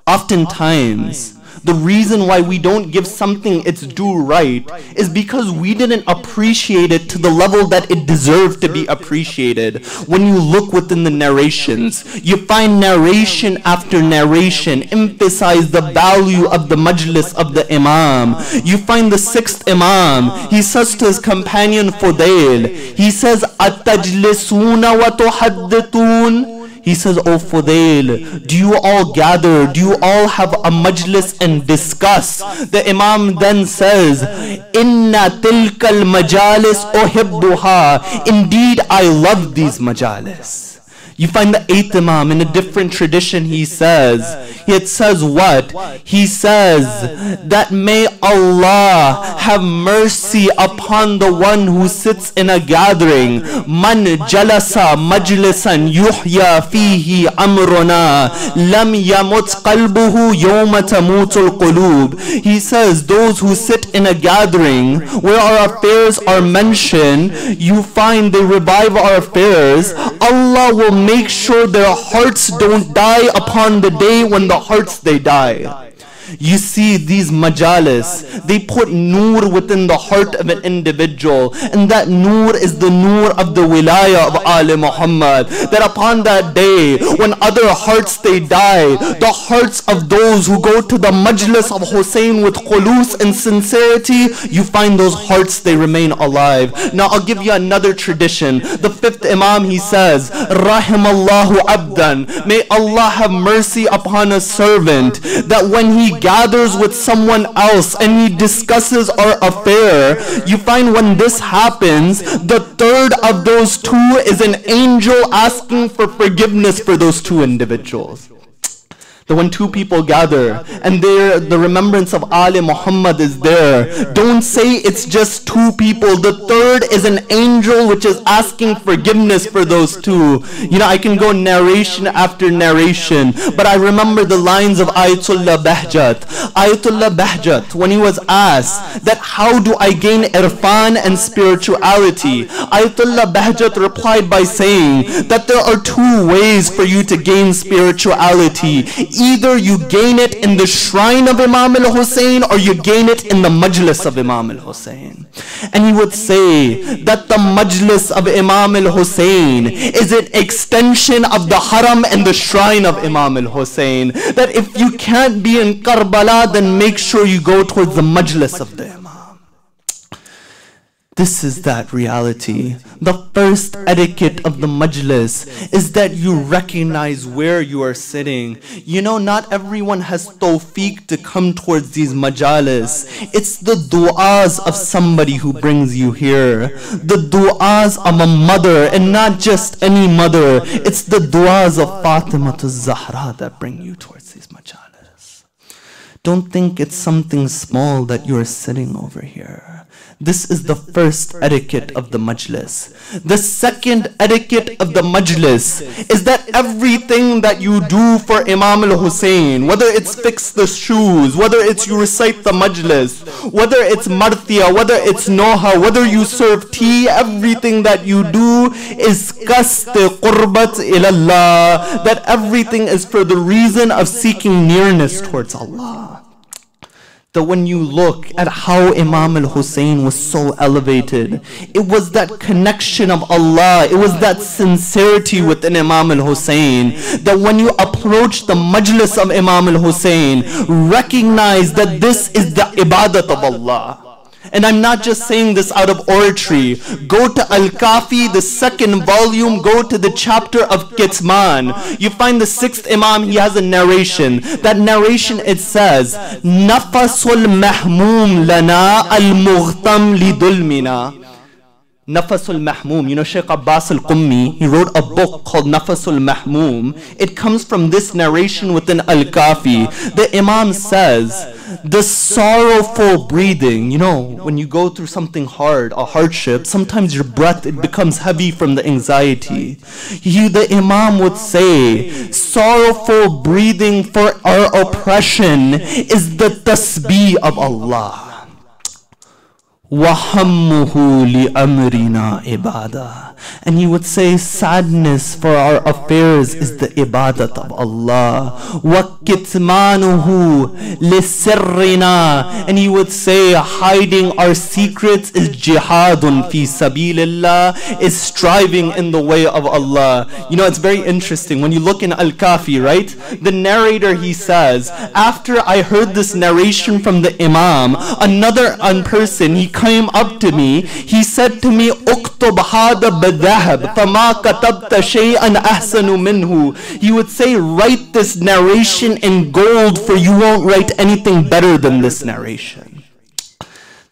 Oftentimes, the reason why we don't give something its due right is because we didn't appreciate it to the level that it deserved to be appreciated. When you look within the narrations, you find narration after narration emphasize the value of the Majlis of the Imam. You find the 6th Imam, he says to his companion Fudail, he says, "Atajlisuna wa tuhaddithun?" He says, "Oh Fudail, do you all gather? Do you all have a majlis and discuss?" The Imam then says, "Inna tilkal majalis uhibbuha." Indeed, I love these majalis. You find the 8th Imam in a different tradition, he says, it says what? He says that may Allah have mercy upon the one who sits in a gathering. Man jalasa majlisan yuhya fihi amruna lam yamut qalbuhu yawma tamutul qulub. He says those who sit in a gathering where our affairs are mentioned, you find they revive our affairs. Allah will make sure their hearts don't die upon the day when the hearts they die. You see, these majalis, they put nur within the heart of an individual, and that nur is the nur of the wilayah of Ali Muhammad. That upon that day, when other hearts they die, the hearts of those who go to the majlis of Hussein with khulus and sincerity, you find those hearts they remain alive. Now I'll give you another tradition. The 5th Imam, he says, "Rahimallahu abdan." May Allah have mercy upon a servant that when he gathers with someone else and he discusses our affair, you find when this happens, the 3rd of those two is an angel asking for forgiveness for those two individuals. That when two people gather and the remembrance of Ali Muhammad is there, don't say it's just two people. The 3rd is an angel which is asking forgiveness for those two. You know, I can go narration after narration, but I remember the lines of Ayatollah Bahjat. Ayatollah Bahjat, when he was asked that how do I gain irfan and spirituality, Ayatollah Bahjat replied by saying that there are 2 ways for you to gain spirituality. Either you gain it in the shrine of Imam al-Hussein or you gain it in the majlis of Imam al-Hussein. And he would say that the majlis of Imam al-Hussein is an extension of the haram and the shrine of Imam al-Hussein. That if you can't be in Karbala, then make sure you go towards the majlis of the Imam. This is that reality. The first etiquette of the majlis is that you recognize where you are sitting. You know, not everyone has tawfiq to come towards these majalis. It's the du'as of somebody who brings you here. The du'as of a mother, and not just any mother. It's the du'as of Fatima to Zahra that bring you towards these majalis. Don't think it's something small that you are sitting over here. This is the first etiquette of the majlis. The second etiquette of the majlis is that everything that you do for Imam al-Hussein, whether it's fix the shoes, whether it's you recite the majlis, whether it's marthia, whether it's noha, whether you serve tea, everything that you do is qasd qurbat ilallah. That everything is for the reason of seeking nearness towards Allah. That when you look at how Imam al-Hussein was so elevated, it was that connection of Allah, it was that sincerity within Imam al-Hussein, that when you approach the majlis of Imam al-Hussein, recognize that this is the ibadat of Allah. And I'm not just saying this out of oratory. Go to Al-Kafi, the 2nd volume, go to the chapter of Kitman. You find the 6th Imam, he has a narration. That narration, it says, Nafasul mahmum lana al-mughtam lidulmina. Nafasul Mahmoom. You know, Shaykh Abbas al-Qummi, he wrote a book called Nafasul Mahmoom. It comes from this narration within Al-Kafi. The Imam says, the sorrowful breathing, you know, when you go through something hard, a hardship, sometimes your breath, it becomes heavy from the anxiety. The Imam would say, sorrowful breathing for our oppression is the tasbih of Allah. وَحَمُّهُ لِأَمْرِنَا إِبَادَةً. And he would say, sadness for our affairs is the ibadat of Allah. وَكِتْمَانُهُ لِسِرِّنَا. And he would say, hiding our secrets is jihadun fi sabilillah, is striving in the way of Allah. You know, it's very interesting. When you look in Al-Kafi, right? The narrator, he says, after I heard this narration from the Imam, another person, he came up to me, he said to me, "Uktub hada bidhahab, fama katabta shay'an ahsanu minhu." He would say, write this narration in gold, for you won't write anything better than this narration.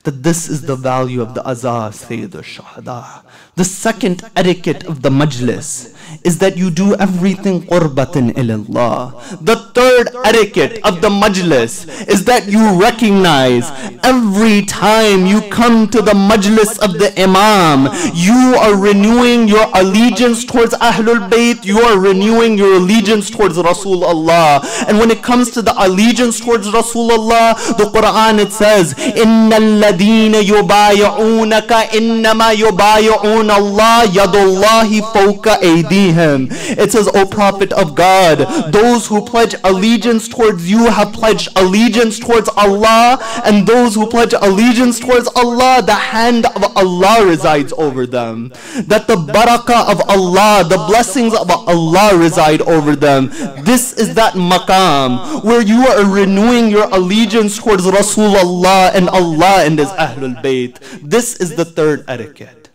That this is the value of the azah, Sayyid al-Shahada. The second etiquette of the majlis is that you do everything qurbatan ilallah. The third etiquette of the majlis is that you recognize every time you come to the majlis of the Imam, you are renewing your allegiance towards Ahlul Bayt, you are renewing your allegiance towards Rasulullah. And when it comes to the allegiance towards Rasulullah, the Quran, it says, "Inna alladhina yubay'unaka innama yubay'una Allah yadullahi fawqa aydihim." It says, O Prophet of God, those who pledge allegiance towards you have pledged allegiance towards Allah, and those who pledge allegiance towards Allah, the hand of Allah resides over them. That the barakah of Allah, the blessings of Allah reside over them. This is that maqam where you are renewing your allegiance towards Rasulullah and Allah and His Ahlul Bayt. This is the third etiquette.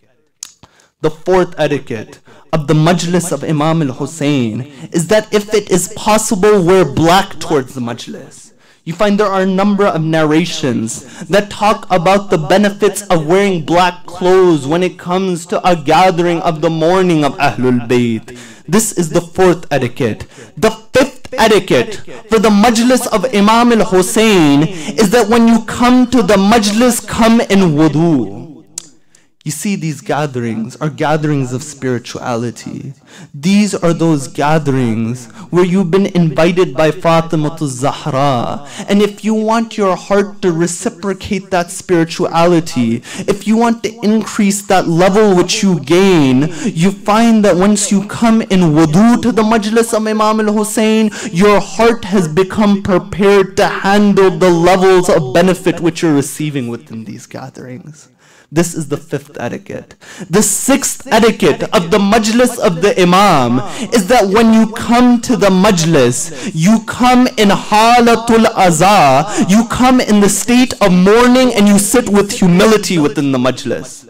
The fourth etiquette of the majlis of Imam al-Hussein is that if it is possible, wear black towards the majlis. You find there are a number of narrations that talk about the benefits of wearing black clothes when it comes to a gathering of the morning of Ahlul Bayt. This is the fourth etiquette. The fifth etiquette for the majlis of Imam al-Hussein is that when you come to the majlis, come in wudu. You see, these gatherings are gatherings of spirituality. These are those gatherings where you've been invited by Fatimatul Zahra. And if you want your heart to reciprocate that spirituality, if you want to increase that level which you gain, you find that once you come in wudu to the majlis of Imam al-Hussein, your heart has become prepared to handle the levels of benefit which you're receiving within these gatherings. This is the fifth etiquette. The sixth etiquette of the majlis of the Imam is that when you come to the majlis, you come in halatul azah, you come in the state of mourning, and you sit with humility within the majlis.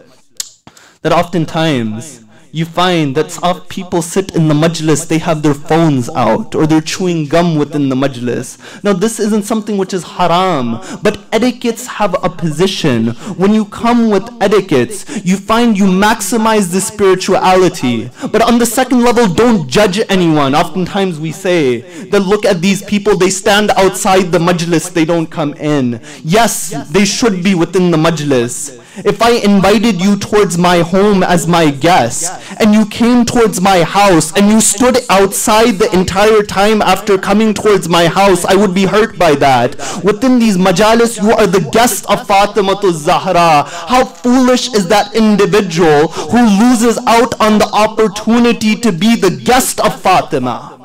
That oftentimes you find that people sit in the majlis, they have their phones out, or they're chewing gum within the majlis. Now this isn't something which is haram, but etiquettes have a position. When you come with etiquettes, you find you maximize the spirituality. But on the second level, don't judge anyone. Oftentimes we say that look at these people, they stand outside the majlis, they don't come in. Yes, they should be within the majlis. If I invited you towards my home as my guest, and you came towards my house, and you stood outside the entire time after coming towards my house, I would be hurt by that. Within these majalis, you are the guest of Fatimatul Zahra. How foolish is that individual who loses out on the opportunity to be the guest of Fatima.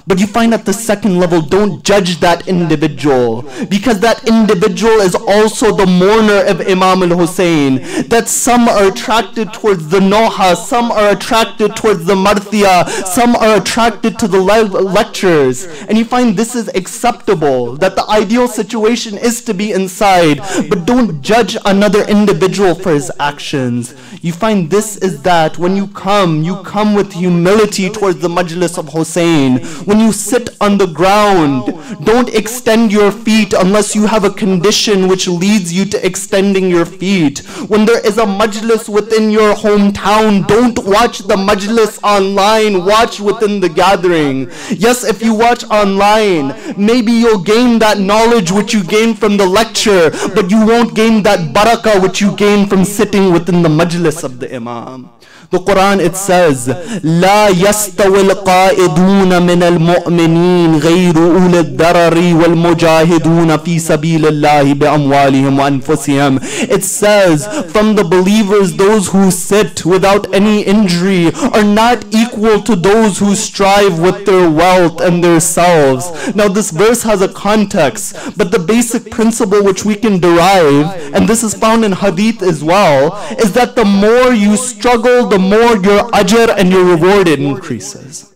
But you find at the second level, don't judge that individual, because that individual is also the mourner of Imam al-Hussein. That some are attracted towards the Noha, some are attracted towards the Marthia, some are attracted to the lectures. And you find this is acceptable, that the ideal situation is to be inside, but don't judge another individual for his actions. You find this is that when you come with humility towards the majlis of Hussein. When you sit on the ground, don't extend your feet unless you have a condition which leads you to extending your feet. When there is a majlis within your hometown, don't watch the majlis online, watch within the gathering. Yes, if you watch online, maybe you'll gain that knowledge which you gain from the lecture, but you won't gain that barakah which you gain from sitting within the majlis of the Imam. The Quran, it says, لا يستوي القائدون من المؤمنين غير أولي الضرر والمجاهدون في سبيل الله بأموالهم وأنفسهم. It says, from the believers, those who sit without any injury are not equal to those who strive with their wealth and their selves. Now this verse has a context, but the basic principle which we can derive, and this is found in hadith as well, is that the more you struggle, the more your ajr and your reward increases.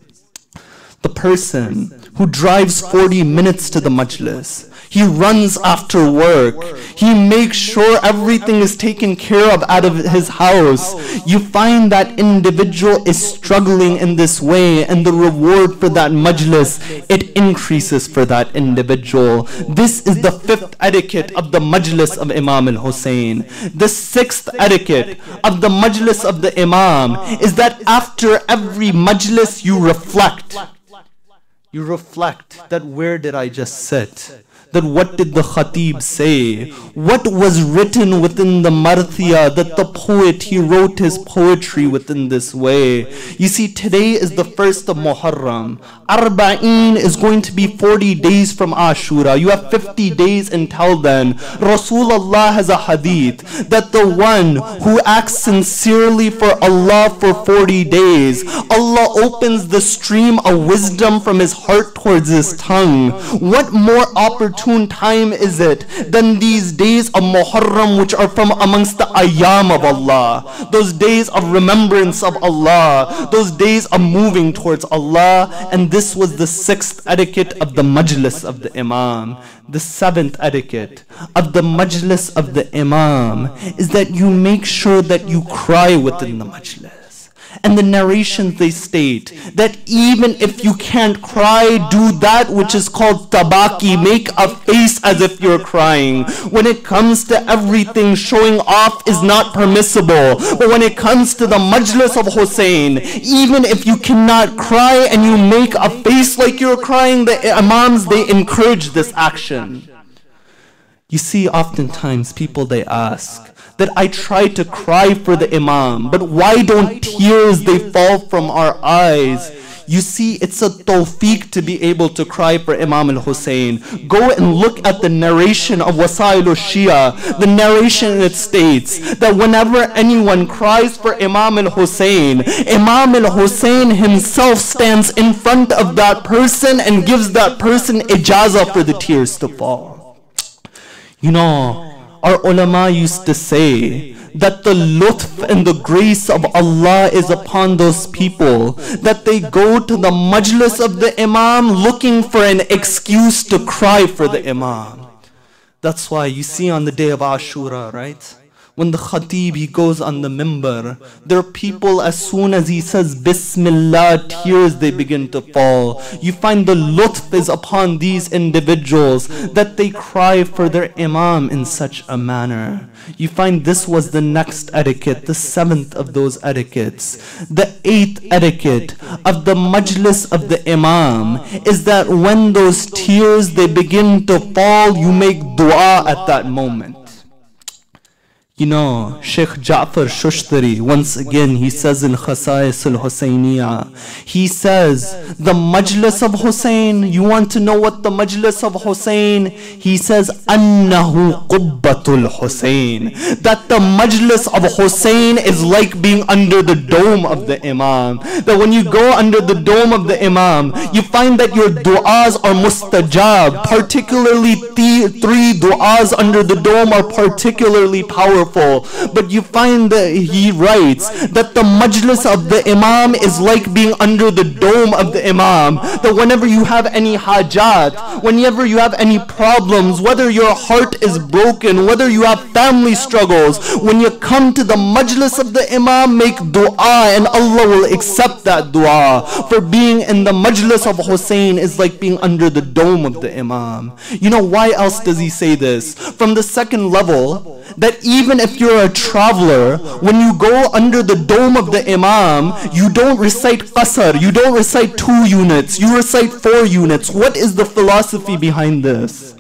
The person who drives 40 minutes to the majlis, he runs after work, he makes sure everything is taken care of out of his house. You find that individual is struggling in this way, and the reward for that majlis, it increases for that individual. This is the fifth etiquette of the majlis of Imam al-Hussein. The sixth etiquette of the majlis of the Imam is that after every majlis you reflect. You reflect that where did I just sit? That what did the khatib say? What was written within the marthia, that the poet, he wrote his poetry within this way. You see, today is the first of Muharram. Arba'een is going to be 40 days from Ashura. You have 50 days until then. Rasulullah has a hadith that the one who acts sincerely for Allah for 40 days, Allah opens the stream of wisdom from his heart towards his tongue. What more opportune time is it than these days of Muharram, which are from amongst the ayam of Allah, those days of remembrance of Allah, those days of moving towards Allah. And this was the sixth etiquette of the majlis of the Imam. The seventh etiquette of the majlis of the Imam is that you make sure that you cry within the majlis. And the narrations, they state that even if you can't cry, do that which is called tabaki. Make a face as if you're crying. When it comes to everything, showing off is not permissible. But when it comes to the majlis of Hussein, even if you cannot cry and you make a face like you're crying, the imams, they encourage this action. You see, oftentimes people, they ask that I try to cry for the Imam, but why don't tears, they fall from our eyes? You see, it's a tawfiq to be able to cry for Imam al-Hussein. Go and look at the narration of Wasail al-Shia. The narration, it states that whenever anyone cries for Imam al-Hussein, Imam al-Hussein himself stands in front of that person and gives that person ijazah for the tears to fall. You know, our ulama used to say that the lutf and the grace of Allah is upon those people, that they go to the majlis of the Imam looking for an excuse to cry for the Imam. That's why you see on the day of Ashura, right? When the khatib, he goes on the mimbar, there are people, as soon as he says Bismillah, tears, they begin to fall. You find the lutf is upon these individuals, that they cry for their Imam in such a manner. You find this was the next etiquette, the seventh of those etiquettes. The eighth etiquette of the majlis of the Imam is that when those tears, they begin to fall, you make dua at that moment. You know, Sheikh Ja'far Shushtari, once again, he says in Khasa'is al-Husayniyah, he says, the majlis of Hussein, you want to know what the majlis of Hussein? He says, Annahu qubbatul Hussein. That the majlis of Hussein is like being under the dome of the Imam. That when you go under the dome of the Imam, you find that your du'as are mustajab. Particularly three du'as under the dome are particularly powerful. powerful. But you find that he writes that the majlis of the imam is like being under the dome of the imam. That whenever you have any hajat, whenever you have any problems, whether your heart is broken, whether you have family struggles, when you come to the majlis of the imam, make dua and Allah will accept that dua. For being in the majlis of Hussein is like being under the dome of the imam. You know why else does he say this? From the second level, that even if you're a traveler, when you go under the dome of the imam, you don't recite qasr, you don't recite 2 units, you recite 4 units. What is the philosophy behind this?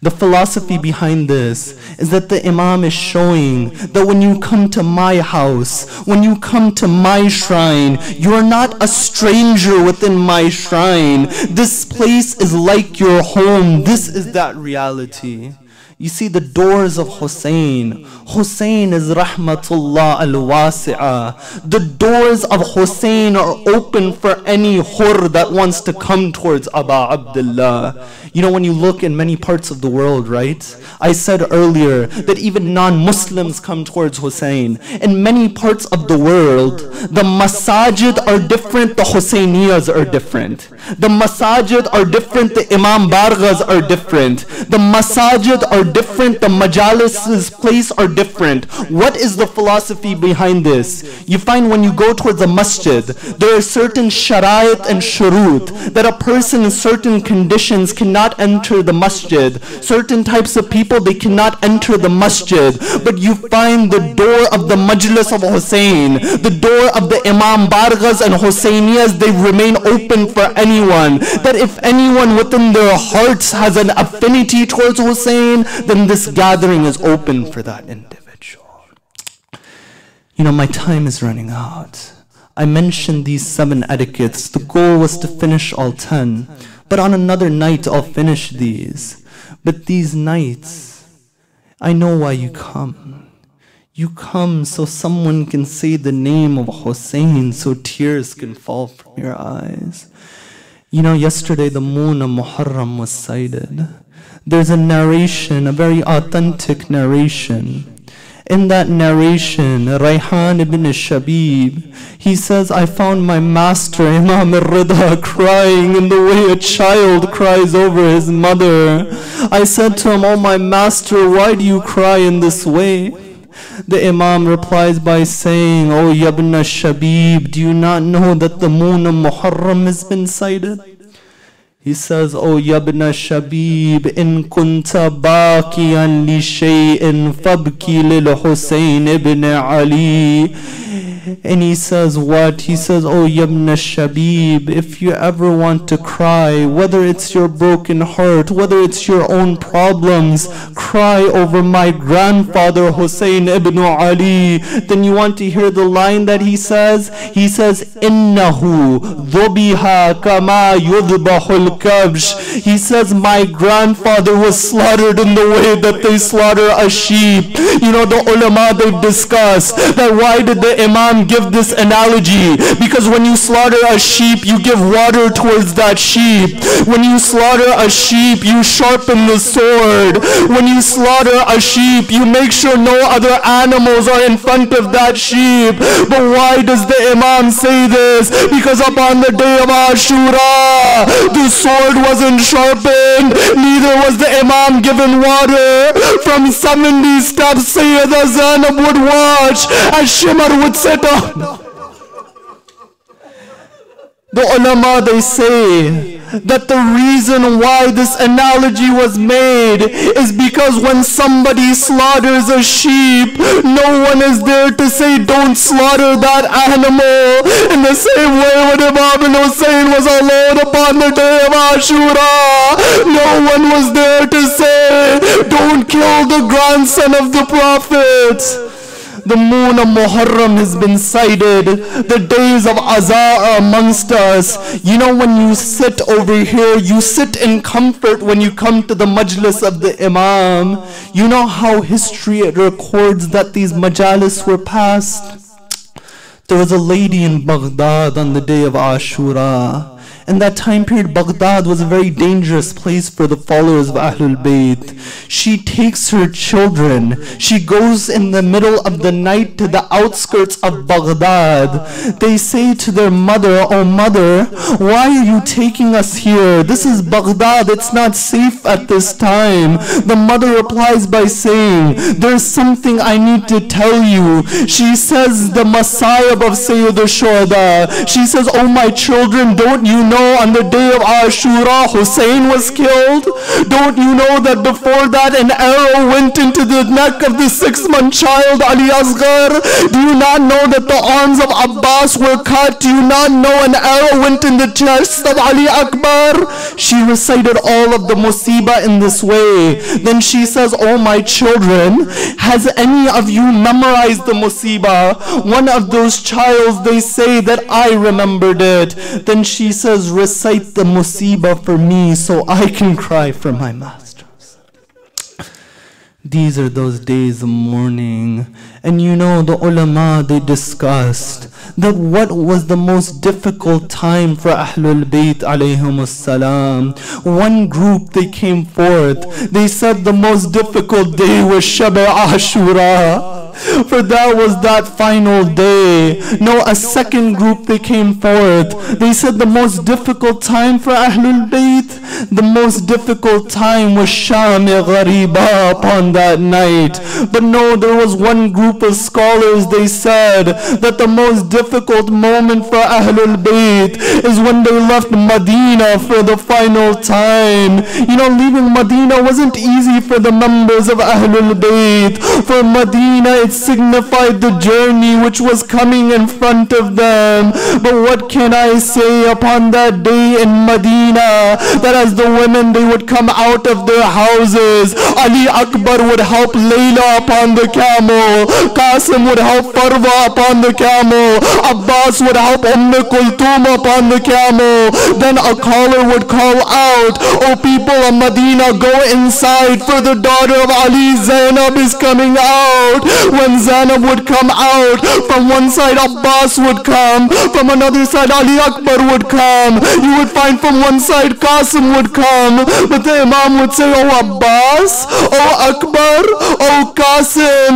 The philosophy behind this is that the imam is showing that when you come to my house, when you come to my shrine, you are not a stranger within my shrine. This place is like your home. This is that reality. You see, the doors of Hussein. Hussein is rahmatullah al-wasi'ah. The doors of Hussein are open for any hur that wants to come towards Aba Abdullah. You know, when you look in many parts of the world, right? I said earlier that even non-Muslims come towards Hussein. In many parts of the world, the masajid are different, the Husseyniyas are different. The masajid are different, the Imam Barghas are different. The masajid are different, the Majaalis' place are different. What is the philosophy behind this? You find when you go towards a masjid, there are certain sharait and shurut that a person in certain conditions cannot enter the masjid. Certain types of people, they cannot enter the masjid. But you find the door of the majlis of Hussein, the door of the Imam Barghas and Husseyniyas, they remain open for anyone. That if anyone within their hearts has an affinity towards Hussein, then this gathering is open for that individual. You know, my time is running out. I mentioned these 7 etiquettes. The goal was to finish all 10. But on another night, I'll finish these. But these nights, I know why you come. You come so someone can say the name of Hussein, so tears can fall from your eyes. You know, yesterday the moon of Muharram was sighted. There's a narration, a very authentic narration. In that narration, Rayhan ibn Shabib, he says, I found my master, Imam al-Rida, crying in the way a child cries over his mother. I said to him, oh my master, why do you cry in this way? The Imam replies by saying, oh Yabna Shabib, do you not know that the moon of Muharram has been sighted? He says, oh Yabna Shabib, in kunta baqiyan li shay'in fabki lil Husayn ibn Ali. And he says what? He says, oh Yabna Shabib, if you ever want to cry, whether it's your broken heart, whether it's your own problems, cry over my grandfather Husayn ibn Ali. Then you want to hear the line that he says? He says, Innahu dhubiha kama yudbahul kabsh. He says, my grandfather was slaughtered in the way that they slaughter a sheep. You know, the ulama, they've discussed that why did the Imam give this analogy? Because when you slaughter a sheep, you give water towards that sheep. When you slaughter a sheep, you sharpen the sword. When you slaughter a sheep, you make sure no other animals are in front of that sheep. But why does the Imam say this? Because upon the day of Ashura, the sword wasn't sharpened, neither was the Imam given water. From 70 steps, Sayyidah Zainab would watch as Shimar would set up. The ulama, they say that the reason why this analogy was made is because when somebody slaughters a sheep, no one is there to say don't slaughter that animal. In the same way when Imam Hussein was alone upon the day of Ashura, no one was there to say don't kill the grandson of the Prophet. The moon of Muharram has been sighted. The days of Azar are amongst us. You know, when you sit over here, you sit in comfort when you come to the majlis of the Imam. You know how history records that these majalis were passed? There was a lady in Baghdad on the day of Ashura. In that time period, Baghdad was a very dangerous place for the followers of Ahlul Bayt. She takes her children. She goes in the middle of the night to the outskirts of Baghdad. They say to their mother, "Oh mother, why are you taking us here? This is Baghdad. It's not safe at this time." The mother replies by saying, "There's something I need to tell you." She says, the Messiah of Sayyid al-Shuhada. She says, "Oh my children, don't you know on the day of Ashura, Hussein was killed? Don't you know that before that an arrow went into the neck of the 6-month child Ali Asghar? Do you not know that the arms of Abbas were cut? Do you not know an arrow went in the chest of Ali Akbar?" She recited all of the musibah in this way. Then she says, "Oh my children, has any of you memorized the musibah?" One of those childs, they say that I remembered it. Then she says, "Recite the musibah for me so I can cry for my masters." These are those days of mourning. And you know, the ulama, they discussed that what was the most difficult time for Ahlul Bayt alayhimus salam. One group, they came forth. They said the most difficult day was Shab Ashura. For that was that final day. No, a second group, they came forth. They said the most difficult time for Ahlul Bayt, the most difficult time was Sham-e Ghariba upon that night. But no, there was one group of scholars, they said that the most difficult moment for Ahlul Bayt is when they left Medina for the final time. You know, leaving Medina wasn't easy for the members of Ahlul Bayt. For Medina, it signified the journey which was coming in front of them. But what can I say upon that day in Medina, that as the women, they would come out of their houses, Ali Akbar would help Layla upon the camel, Qasim would help Farwa upon the camel, Abbas would help Kulthum upon the camel. Then a caller would call out, "Oh people of Medina, go inside, for the daughter of Ali, Zainab, is coming out." When Zainab would come out, from one side Abbas would come, from another side Ali Akbar would come. You would find from one side Qasim would come, but the Imam would say, "Oh Abbas, oh Akbar, oh Qasim,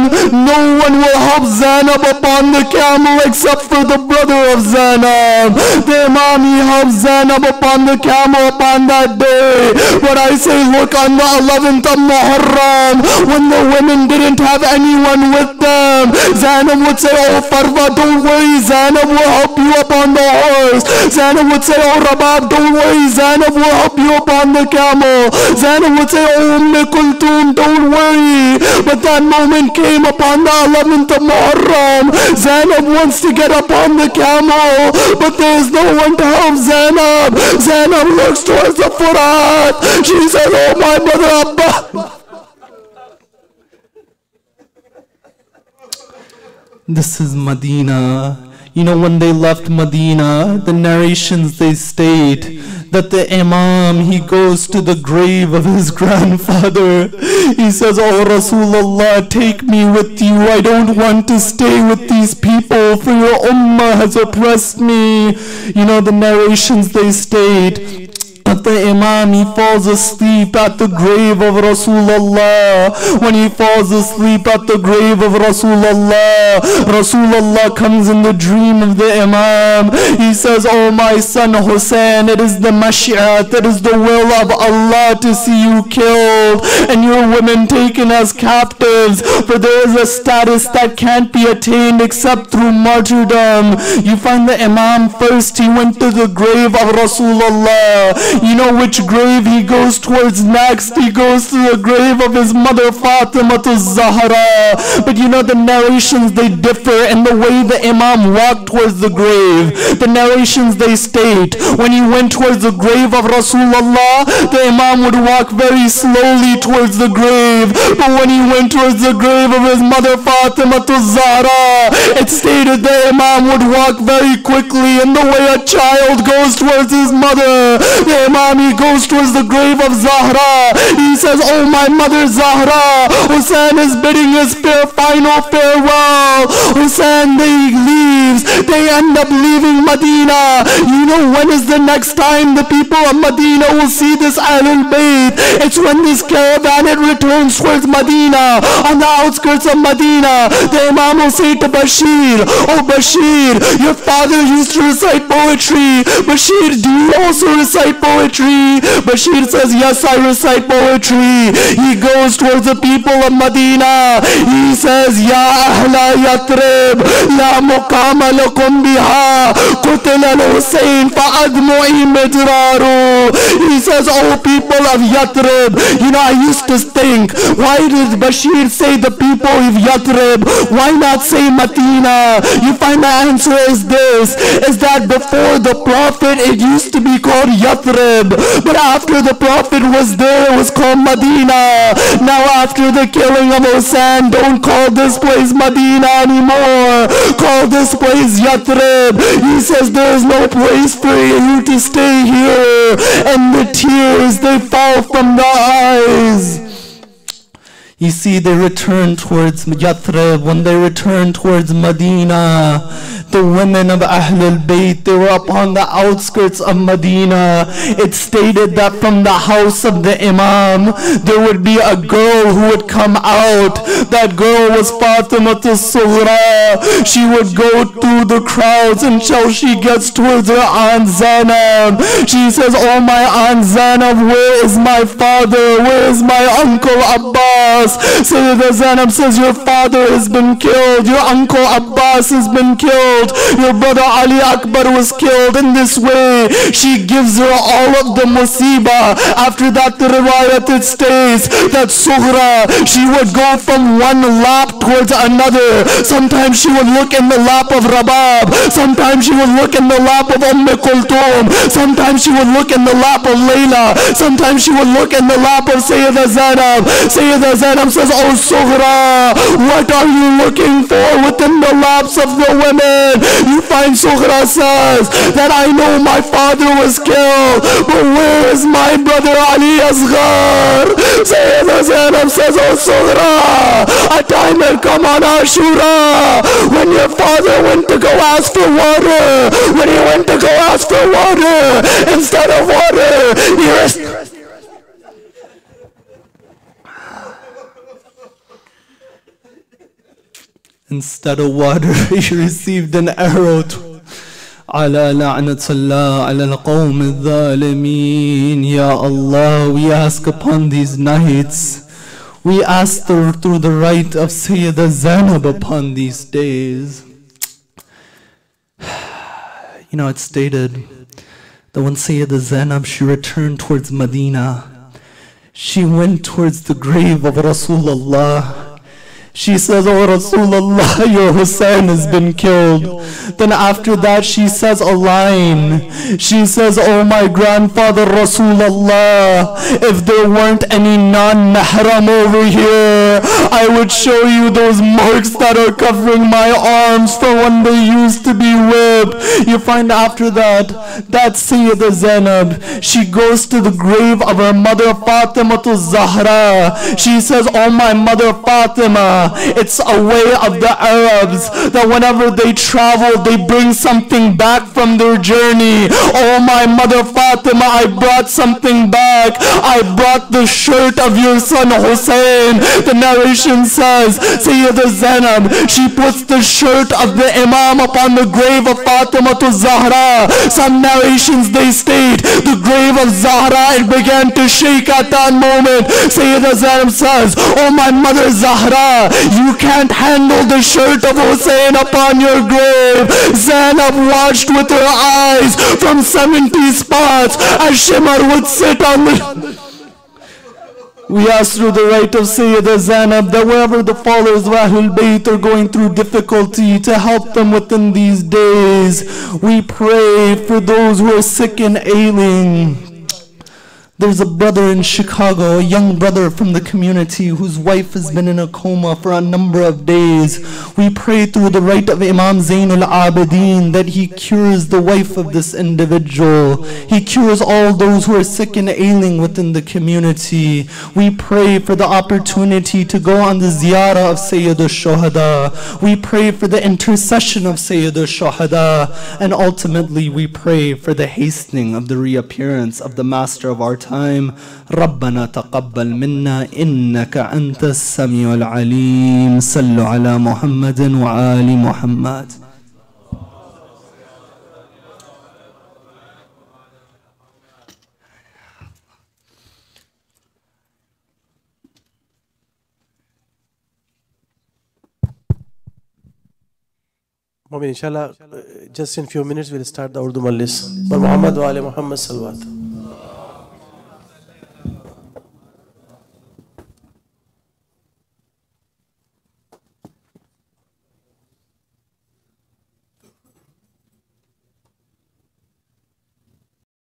no one will help Zainab upon the camel except for the brother of Zainab." The Imam, he helped Zainab upon the camel upon that day. But I say, look, on the 11th of Muharram, when the women didn't have anyone with them, Zainab would say, "Oh Farwa, don't worry, Zainab will help you upon the horse." Zainab would say, "Oh Rabab, don't worry, Zainab will help you upon the camel." Zainab would say, "Oh Kulthum, don't worry." But that moment came upon the 11th of Muharram. Zainab wants to get upon the camel, but there is no one to help Zainab. Zainab looks towards the Furat. She says, "Oh my mother Abba." This is Medina. You know, when they left Medina, the narrations, they state that the Imam, he goes to the grave of his grandfather. He says, "Oh Rasulullah, take me with you. I don't want to stay with these people, for your ummah has oppressed me." You know, the narrations, they state that the Imam, he falls asleep at the grave of Rasulullah. When he falls asleep at the grave of Rasulullah, Rasulullah comes in the dream of the Imam. He says, "Oh my son Hussein, it is the mashi'at, it is the will of Allah to see you killed and your women taken as captives, for there is a status that can't be attained except through martyrdom." You find the Imam first, he went to the grave of Rasulullah. You know which grave he goes towards next? He goes to the grave of his mother Fatima Zahra. But you know, the narrations, they differ in the way the Imam walked towards the grave. The narrations, they state when he went towards the grave of Rasulullah, the Imam would walk very slowly towards the grave. But when he went towards the grave of his mother Fatima Zahra, it stated the Imam would walk very quickly, in the way a child goes towards his mother. The the Imam, he goes towards the grave of Zahra. He says, oh my mother Zahra. Hussein is bidding his final farewell. Hussein, they leaves. They end up leaving Medina. You know when is the next time the people of Medina will see this Ahlul Bayt? It's when this caravan, it returns towards Medina, on the outskirts of Medina. The Imam will say to Bashir, oh Bashir, your father used to recite poetry. Bashir, do you also recite poetry? Bashir says, yes, I recite poetry. He goes towards the people of Medina. He says, Ya Ahla Yatrib, La Muqama lakum biha, Qutil al-Hussein fa'admu'i midraru. He says, oh people of Yatrib, you know, I used to think, why did Bashir say the people of Yatrib? Why not say Medina? You find the answer is this, is that before the Prophet, it used to be called Yathrib, but after the Prophet was there, it was called Medina. Now after the killing of Hussein, don't call this place Medina anymore. Call this place Yathrib. He says there is no place for you to stay here. And the tears, they fall from the eyes. You see, they return towards Yathrib. When they return towards Medina, the women of Ahlul Bayt, they were upon the outskirts of Medina. It stated that from the house of the Imam, there would be a girl who would come out. That girl was Fatima Sughra. She would go through the crowds until she gets towards her Aunt Zainab. She says, oh my Aunt Zainab, where is my father? Where is my uncle Abbas? Sayyidah Zainab says, your father has been killed. Your uncle Abbas has been killed. Your brother Ali Akbar was killed. In this way, she gives her all of the musibah. After that, the riwayat, it states that Sughra, she would go from one lap towards another. Sometimes she would look in the lap of Rabab. Sometimes she would look in the lap of Kulthum. Sometimes she would look in the lap of Layla. Sometimes she would look in the lap of Sayyidah Zainab. Sayyidah Zainab says, oh Sughra, what are you looking for within the laps of the women? You find Sughra says that I know my father was killed, but where is my brother Ali Asghar? Sayyidah Zainab says, oh Sughra, a time had come on Ashura when your father went to go ask for water. When he went to go ask for water, instead of water, instead of water, he received an arrow. على لعنة الله على القوم الظالمين. Ya Allah, we ask upon these nights, we ask through the right of Sayyidah Zainab upon these days. You know, it's stated that when Sayyidah Zainab, she returned towards Medina, she went towards the grave of Rasulullah. She says, oh Rasulullah, your Hussein has been killed. Then after that she says a line. She says, oh my grandfather Rasulullah, if there weren't any non-mahram over here, I would show you those marks that are covering my arms for when they used to be whipped. You find after that Sayyidah Zainab, she goes to the grave of her mother Fatima Zahra. She says, oh my mother Fatima, it's a way of the Arabs that whenever they travel, they bring something back from their journey. Oh my mother Fatima, I brought something back. I brought the shirt of your son Hussein. The narration says, Sayyidah Zainab, she puts the shirt of the Imam upon the grave of Fatima Zahra. Some narrations, they state the grave of Zahra, it began to shake at that moment. Sayyidah Zainab says, oh my mother Zahra, you can't handle the shirt of Hussein upon your grave. Zainab watched with her eyes from 70 spots as Shimar would sit on the... We ask through the right of Sayyidah Zainab that wherever the followers of Ahlul Bayt are going through difficulty, to help them within these days. We pray for those who are sick and ailing. There's a brother in Chicago, a young brother from the community whose wife has been in a coma for a number of days. We pray through the right of Imam Zainul Abidin that he cures the wife of this individual. He cures all those who are sick and ailing within the community. We pray for the opportunity to go on the ziyarah of Sayyid al-Shuhada. We pray for the intercession of Sayyid al-Shuhada. And ultimately we pray for the hastening of the reappearance of the master of our time. ربنا تقبل منا إنك أنت السميع العليم. صلوا على محمد وآل محمد. Inshallah, just in few minutes we'll start the Urdu Majlis. Muhammad wa Ali Muhammad salawat.